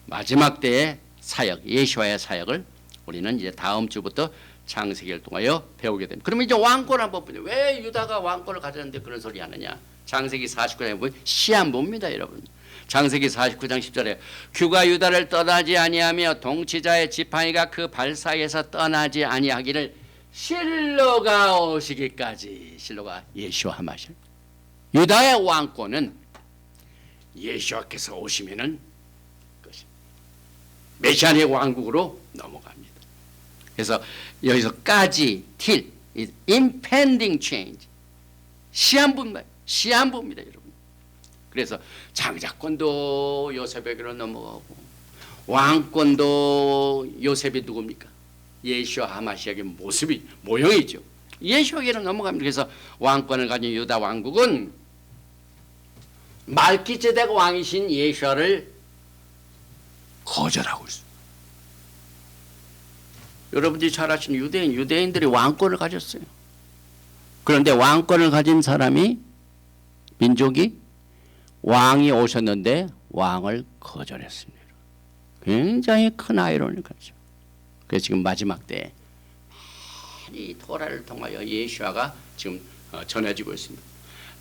마지막 때의 사역, 예수와의 사역을 우리는 이제 다음 주부터 창세기를 통하여 배우게 됩니다. 그러면 이제 왕권 한번 보죠. 왜 유다가 왕권을 가졌는데 그런 소리 하느냐? 창세기 49장에 보면 시한부입니다, 여러분. 창세기 49장 10절에 규가 유다를 떠나지 아니하며 통치자의 지팡이가 그 발 사이에서 떠나지 아니하기를 실로가 오시기까지. 실로가 예수와 마실. 유다의 왕권은 예수와께서 오시면은 메시아의 왕국으로 넘어갑니다. 그래서 여기서까지 till is impending change. 시한부입니다, 여러분. 그래서 장자권도 요셉에게로 넘어가고 왕권도 요셉이 누굽니까? 예수와 하마시아의 모습이 모형이죠. 예수에게는 넘어갑니다. 그래서 왕권을 가진 유다 왕국은 말기제덱 왕이신 예수를 거절하고 있습니다. 여러분들이 잘 아시는 유대인들이 왕권을 가졌어요. 그런데 왕권을 가진 사람이 민족이 왕이 오셨는데 왕을 거절했습니다. 굉장히 큰 아이러니까죠. 그래서 지금 마지막 때에 이 토라를 통하여 예수아가 지금 전해지고 있습니다.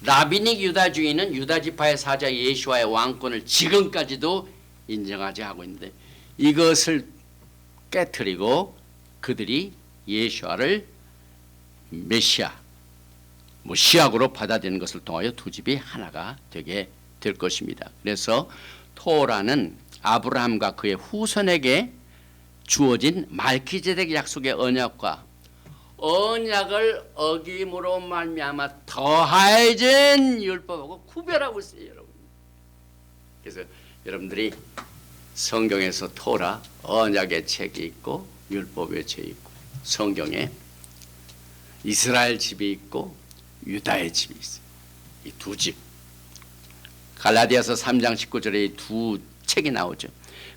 라비닉 유다주의는 유다 지파의 사자 예수아의 왕권을 지금까지도 인정하지 하고 있는데 이것을 깨트리고 그들이 예수아를 메시아, 시약으로 받아들이는 것을 통하여 두 집이 하나가 되게 될 것입니다. 그래서 토라는 아브라함과 그의 후손에게 주어진 말기제덱 약속의 언약과 언약을 어김으로 말미암아 더하여진 율법하고 구별하고 있어요, 여러분. 그래서 여러분들이 성경에서 토라 언약의 책이 있고 율법의 책이 있고 성경에 이스라엘 집이 있고 유다의 집이 있어요. 이 두 집. 갈라디아서 3장 19절에 이 두 책이 나오죠.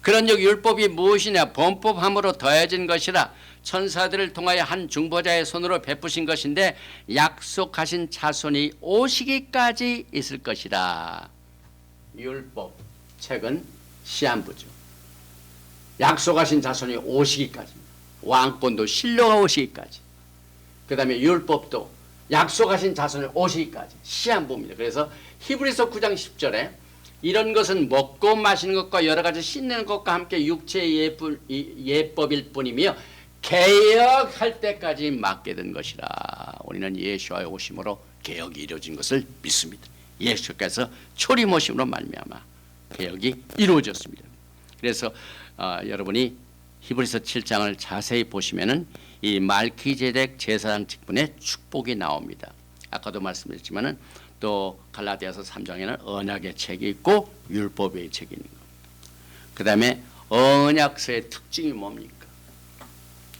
그런즉 율법이 무엇이냐? 범법함으로 더해진 것이라 천사들을 통하여 한 중보자의 손으로 베푸신 것인데 약속하신 자손이 오시기까지 있을 것이라. 율법 책은 시한부죠. 약속하신 자손이 오시기까지입니다. 왕권도 실로가 오시기까지. 그 다음에 율법도 약속하신 자손이 오시기까지 시한부입니다. 그래서 히브리서 9장 10절에 이런 것은 먹고 마시는 것과 여러 가지 씻는 것과 함께 육체의 예법일 뿐이며 개혁할 때까지 맡게 된 것이라. 우리는 예수와의 오심으로 개혁이 이루어진 것을 믿습니다. 예수께서 초림 오심으로 말미암아 개혁이 이루어졌습니다. 그래서 여러분이 히브리서 7장을 자세히 보시면은 이 말기제덱 제사장 직분의 축복이 나옵니다. 아까도 말씀드렸지만은 또 갈라디아서 3장에는 언약의 책이 있고 율법의 책이 있는 겁니다. 그 다음에 언약서의 특징이 뭡니까?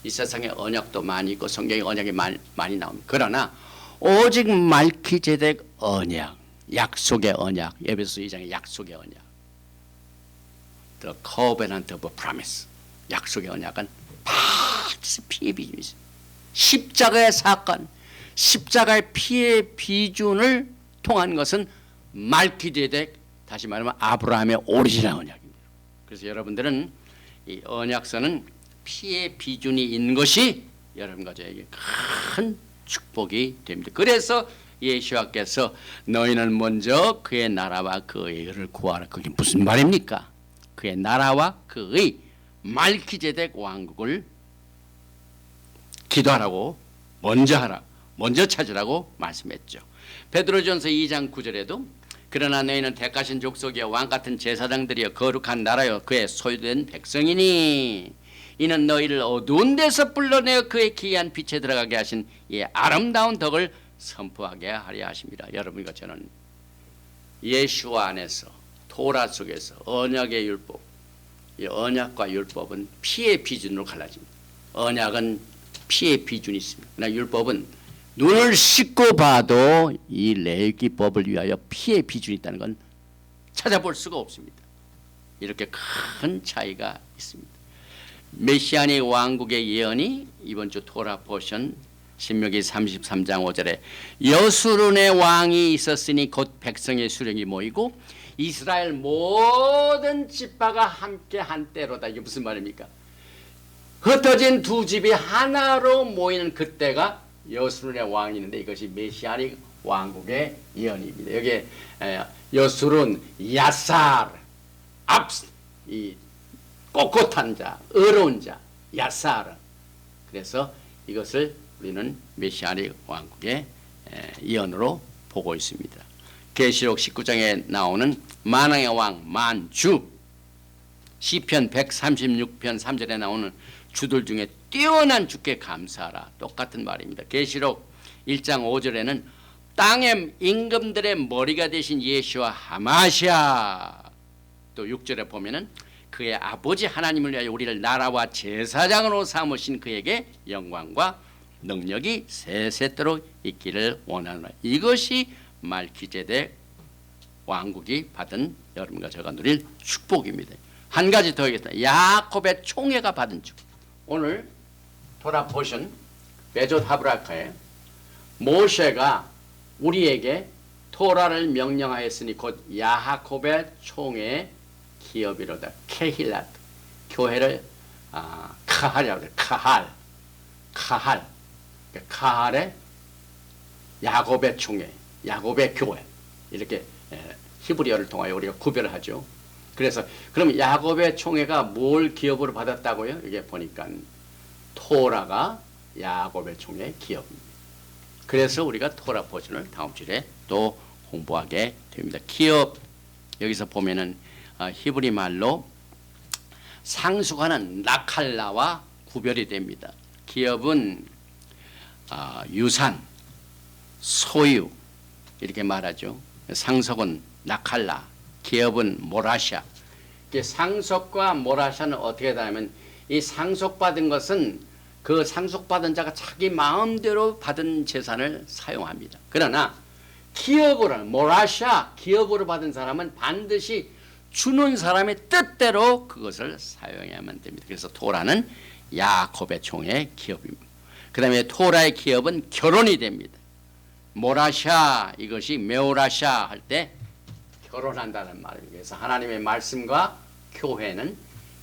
이 세상에 언약도 많이 있고 성경에 언약이 많이 나옵니다. 그러나 오직 말기제덱 언약, 약속의 언약, 에베소 2장의 약속의 언약, The Covenant of Promise, 약속의 언약은 반드시 피의 비준이 있습니다. 십자가의 사건, 십자가의 피의 비준을 통한 것은 말기제덱, 다시 말하면 아브라함의 오리지널 언약입니다. 그래서 여러분들은 이 언약서는 피의 비준이 있는 것이 여러분과 저에게 큰 축복이 됩니다. 그래서 예수와께서 너희는 먼저 그의 나라와 그의 의를 구하라. 그게 무슨 말입니까? 그의 나라와 그의 말기제덱 왕국을 기도하라고 먼저 하라. 먼저 찾으라고 말씀했죠. 베드로전서 2장 9절에도 그러나 너희는 택하신 족속이여 왕같은 제사장들이여 거룩한 나라여 그의 소유된 백성이니 이는 너희를 어두운 데서 불러내어 그의 기이한 빛에 들어가게 하신 이 아름다운 덕을 선포하게 하려 하십니다. 여러분과 저는 예수와 안에서 토라 속에서 언약의 율법, 이 언약과 율법은 피의 비준으로 갈라집니다. 언약은 피의 비준이 있습니다. 그러나 율법은 눈을 씻고 봐도 이 레위기법을 위하여 피의 비준이 있다는 건 찾아볼 수가 없습니다. 이렇게 큰 차이가 있습니다. 메시아닉 왕국의 예언이 이번 주 토라 포션 신명기 33장 5절에 여수론의 왕이 있었으니 곧 백성의 수령이 모이고 이스라엘 모든 지파가 함께 한때로다. 이게 무슨 말입니까? 흩어진 두 집이 하나로 모이는 그때가 여수론의 왕이 있는데 이것이 메시아닉 왕국의 예언입니다. 여기에 여수론, 야살, 압스, 이 꼿꼿한 자, 어려운 자, 야살. 그래서 이것을 우리는 메시아닉 왕국의 예언으로 보고 있습니다. 계시록 19장에 나오는 만왕의 왕 만주, 시편 136편 3절에 나오는 주들 중에 뛰어난 주께 감사하라. 똑같은 말입니다. 계시록 1장 5절에는 땅의 임금들의 머리가 되신 예수와 하마시아. 또 6절에 보면은 그의 아버지 하나님을 위하여 우리를 나라와 제사장으로 삼으신 그에게 영광과 능력이 세세토록 있기를 원하노라. 이것이 말기제덱 왕국이 받은 여러분과 제가 누릴 축복입니다. 한 가지 더 하겠습니다. 야곱의 총회가 받은 축복. 오늘 돌아보신 베조 하브라카에 모세가 우리에게 토라를 명령하였으니 곧 야곱의 총회의 기업이로다. 케힐랏 교회를 카할이라고 해요. 카할의 야곱의 총회, 야곱의 교회 이렇게 히브리어를 통하여 우리가 구별을 하죠. 그래서 그럼 야곱의 총회가 뭘 기업으로 받았다고요? 이게 보니까 토라가 야곱의 총회의 기업입니다. 그래서 우리가 토라 포션을 다음 주에 또 공부하게 됩니다. 기업 여기서 보면은 히브리 말로 상속하는 나칼라와 구별이 됩니다. 기업은 유산, 소유 이렇게 말하죠. 상속은 나칼라, 기업은 모라샤. 상속과 모라샤는 어떻게 다르면 이 상속받은 것은 그 상속받은 자가 자기 마음대로 받은 재산을 사용합니다. 그러나 기업으로 모라샤 기업으로 받은 사람은 반드시 주는 사람의 뜻대로 그것을 사용해야만 됩니다. 그래서 토라는 야곱의 총의 기업입니다. 그 다음에 토라의 기업은 결혼이 됩니다. 모라샤 이것이 메오라샤 할 때 결혼한다는 말입니다. 그래서 하나님의 말씀과 교회는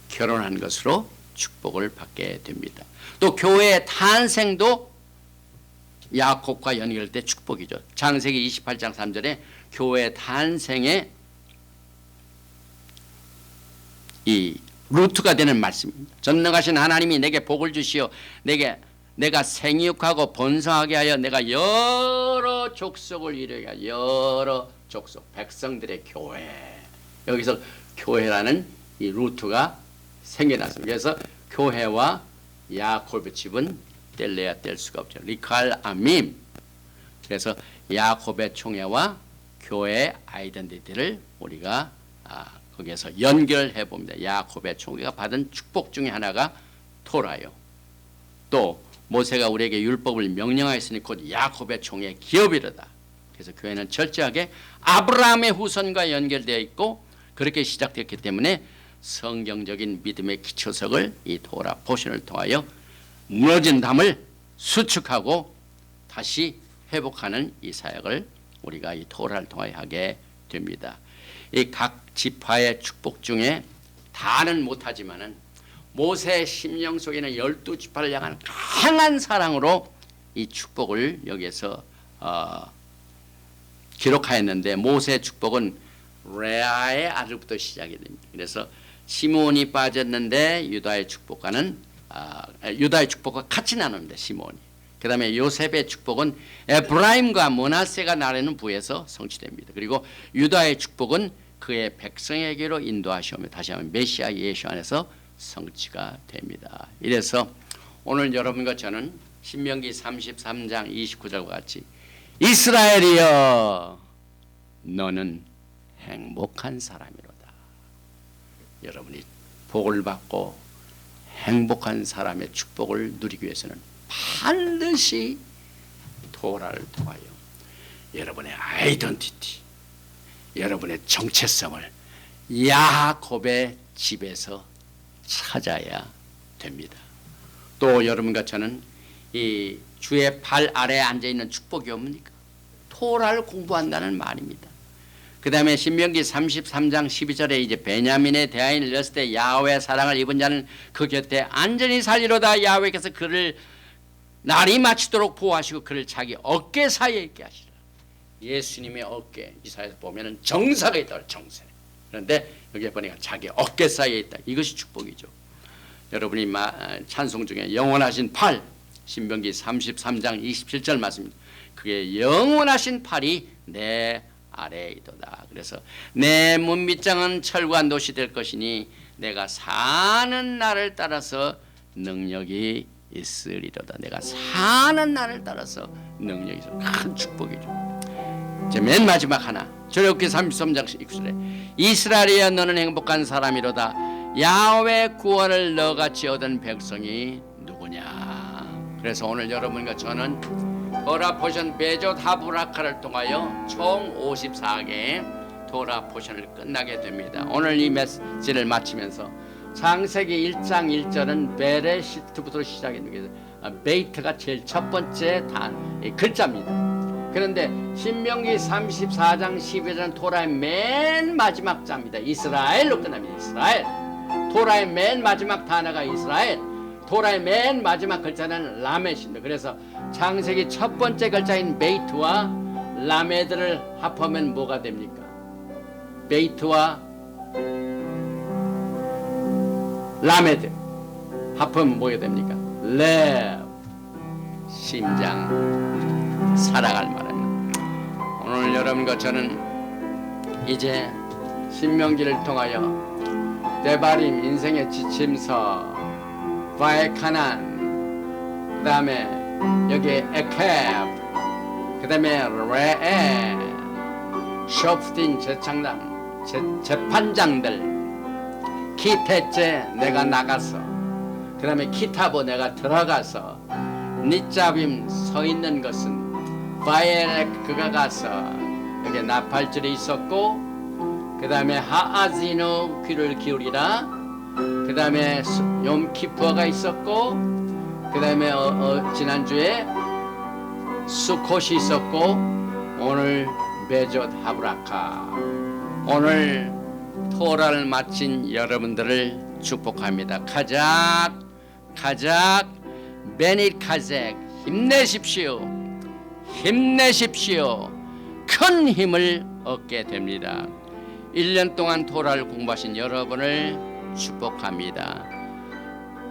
결혼한 것으로 축복을 받게 됩니다. 또 교회의 탄생도 야곱과 연결될 때 축복이죠. 창세기 28장 3절에 교회의 탄생에 이 루트가 되는 말씀입니다. 전능하신 하나님이 내게 복을 주시어 내가 생육하고 번성하게 하여 내가 여러 족속을 이루게 하여 여러 족속 백성들의 교회. 여기서 교회라는 이 루트가 생겨났습니다. 그래서 교회와 야곱의 집은 뗄래야 뗄 수가 없죠. 리칼 아밈. 그래서 야곱의 총회와 교회의 아이덴티티를 우리가 거기에서 연결해 봅니다. 야곱의 총회가 받은 축복 중에 하나가 토라요. 또 모세가 우리에게 율법을 명령하였으니 곧 야곱의 총회의 기업이로다. 그래서 교회는 철저하게 아브라함의 후손과 연결되어 있고 그렇게 시작됐기 때문에 성경적인 믿음의 기초석을 이 토라 포션을 통하여 무너진 담을 수축하고 다시 회복하는 이 사역을 우리가 이 토라를 통하여 하게 됩니다. 이 각 지파의 축복 중에 다는 못하지만은 모세의 심령 속에는 12지파를 향한 강한 사랑으로 이 축복을 여기에서 기록하였는데 모세의 축복은 레아의 아들부터 시작이 됩니다. 그래서 시몬이 빠졌는데 유다의 축복과 같이 나눕니다. 시몬이. 그 다음에 요셉의 축복은 에브라임과 므낫세가 나르는 부에서 성취됩니다. 그리고 유다의 축복은 그의 백성에게로 인도하시오며 다시 한번 메시아 예수 안에서 성취가 됩니다. 이래서 오늘 여러분과 저는 신명기 33장 29절과 같이 이스라엘이여 너는 행복한 사람이로다. 여러분이 복을 받고 행복한 사람의 축복을 누리기 위해서는 반드시 토라를 통하여 여러분의 아이덴티티, 여러분의 정체성을 야곱의 집에서 찾아야 됩니다. 또 여러분과 저는 이 주의 발 아래에 앉아있는 축복이 뭡니까? 토라를 공부한다는 말입니다. 그 다음에 신명기 33장 12절에 이제 베냐민의 대하인을 넣었을 때 야훼의 사랑을 입은 자는 그 곁에 안전히 살리로다. 야훼께서 그를 날이 마치도록 보호하시고 그를 자기 어깨 사이에 있게 하시라. 예수님의 어깨 이사야에서 보면은 정사가 있다. 정세. 그런데 여기 보니까 자기 어깨 사이에 있다. 이것이 축복이죠. 여러분이 찬송 중에 영원하신 팔 신명기 33장 27절 말씀입니다. 그의 영원하신 팔이 내 아래에 있도다. 그래서 내 문밑장은 철과 놋이 될 것이니 내가 사는 날을 따라서 능력이 있으리로다. 내가 사는 날을 따라서 능력이 있어. 큰 축복이죠. 이제 맨 마지막 하나 출애굽기 33장 6절에 이스라엘이여 너는 행복한 사람이로다. 야훼 구원을 너같이 얻은 백성이 누구냐. 그래서 오늘 여러분과 저는 토라 포션 베조 하브라카를 통하여 총 54개의 토라 포션을 끝나게 됩니다. 오늘 이 메시지를 마치면서 창세기 1장 1절은 베레시트부터 시작했는 게 베이트가 제일 첫 번째 글자입니다. 그런데 신명기 34장 12절은 토라의 맨 마지막 자입니다. 이스라엘로 끝납니다. 이스라엘. 토라의 맨 마지막 단어가 이스라엘. 토라의 맨 마지막 글자는 라멧입니다. 그래서 창세기 첫 번째 글자인 베이트와 라메드를 합하면 뭐가 됩니까? 베이트와 라메드 합하면 뭐가 됩니까? 레 심장, 살아갈 말입니다. 오늘 여러분과 저는 이제 신명기를 통하여 데바림 인생의 지침서, 바에카난, 그 다음에 여기 에캅, 그 다음에 레에, 쇼프틴 재창단, 재판장들, 키테째 내가 나가서, 그 다음에 키타보 내가 들어가서, 니짜빔 서 있는 것은 바엘렉 그가 가서 여기 나팔줄이 있었고, 그 다음에 하아지노 귀를 기울이라, 그 다음에 욤키푸어가 있었고, 그 다음에 지난주에 수콧이 있었고, 오늘 베조 하브라카. 오늘 토라를 마친 여러분들을 축복합니다. 카작 베닛 카잭, 힘내십시오. 힘내십시오. 큰 힘을 얻게 됩니다. 1년 동안 토라를 공부하신 여러분을 축복합니다.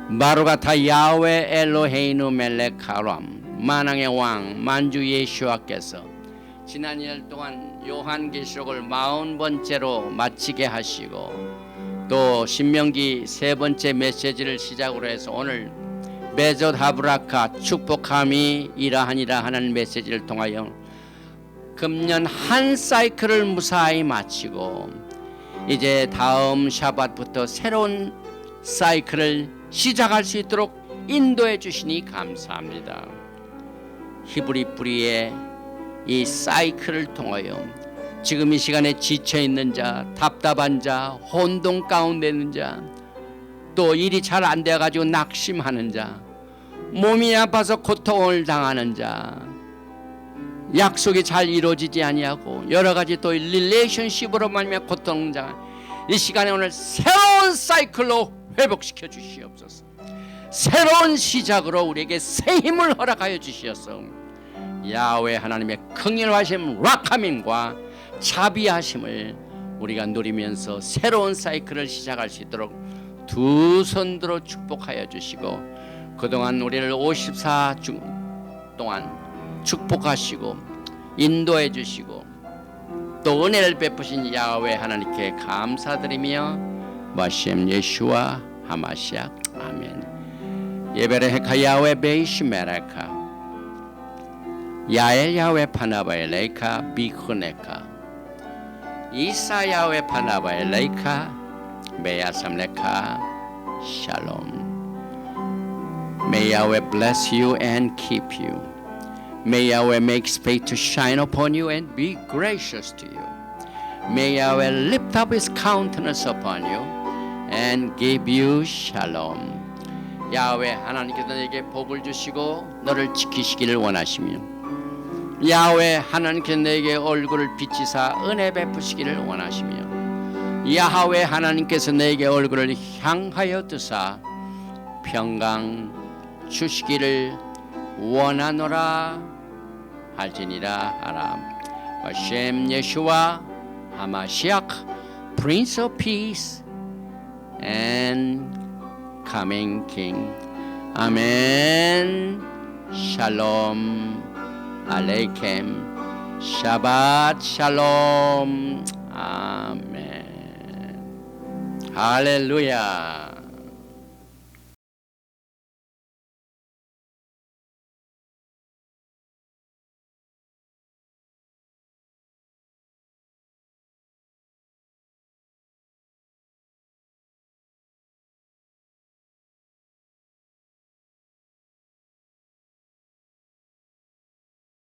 마루가타 야훼 엘로헤이누 멜렉 카람, 만왕의 왕 만주 예수와께서 지난 2년 동안 요한계시록을 40번째로 마치게 하시고, 또 신명기 3번째 메시지를 시작으로 해서 오늘 베조 하브라카 축복함이 이러하니라 하는 메시지를 통하여 금년 한 사이클을 무사히 마치고, 이제 다음 샤밧부터 새로운 사이클을 시작할 수 있도록 인도해 주시니 감사합니다. 히브리 뿌리의 이 사이클을 통하여 지금 이 시간에 지쳐 있는 자, 답답한 자, 혼동 가운데 있는 자, 또 일이 잘 안 되어 가지고 낙심하는 자, 몸이 아파서 고통을 당하는 자, 약속이 잘 이루어지지 아니하고 여러 가지 또 릴레이션십으로 말미암아 고통자, 이 시간에 오늘 새로운 사이클로 회복시켜 주시옵소서. 새로운 시작으로 우리에게 새 힘을 허락하여 주시옵소서. 야훼 하나님의 긍휼하심, 락함임과 자비하심을 우리가 누리면서 새로운 사이클을 시작할 수 있도록 두 손들어 축복하여 주시고, 그동안 우리를 54주 동안 축복하시고 인도해 주시고 또 은혜를 베푸신 야훼 하나님께 감사드리며 마시엠 예슈와 하마시아 아멘. 예베레헤카 야훼 베이시메레카 야엘 야훼 파나바엘레이카 비크네카 이사 야훼 파나바엘레이카 메야삼레카 샬롬. May Yahweh bless you and keep you. May Yahweh make His face to shine upon you and be gracious to you. May Yahweh lift up His countenance upon you and give you shalom. 야훼 하나님께서 너에게 복을 주시고 너를 지키시기를 원하시며, 야훼 하나님께서 너에게 얼굴을 비치사 은혜 베푸시기를 원하시며, 야훼 하나님께서 너에게 얼굴을 향하여 드사 평강 주시기를 원하노라 할지니라 하람. 하셈 예슈와 하마시ach, Prince of Peace and coming King. 아멘. 샬롬 알레이켐. 샤밧 샬롬. 아멘. 할렐루야.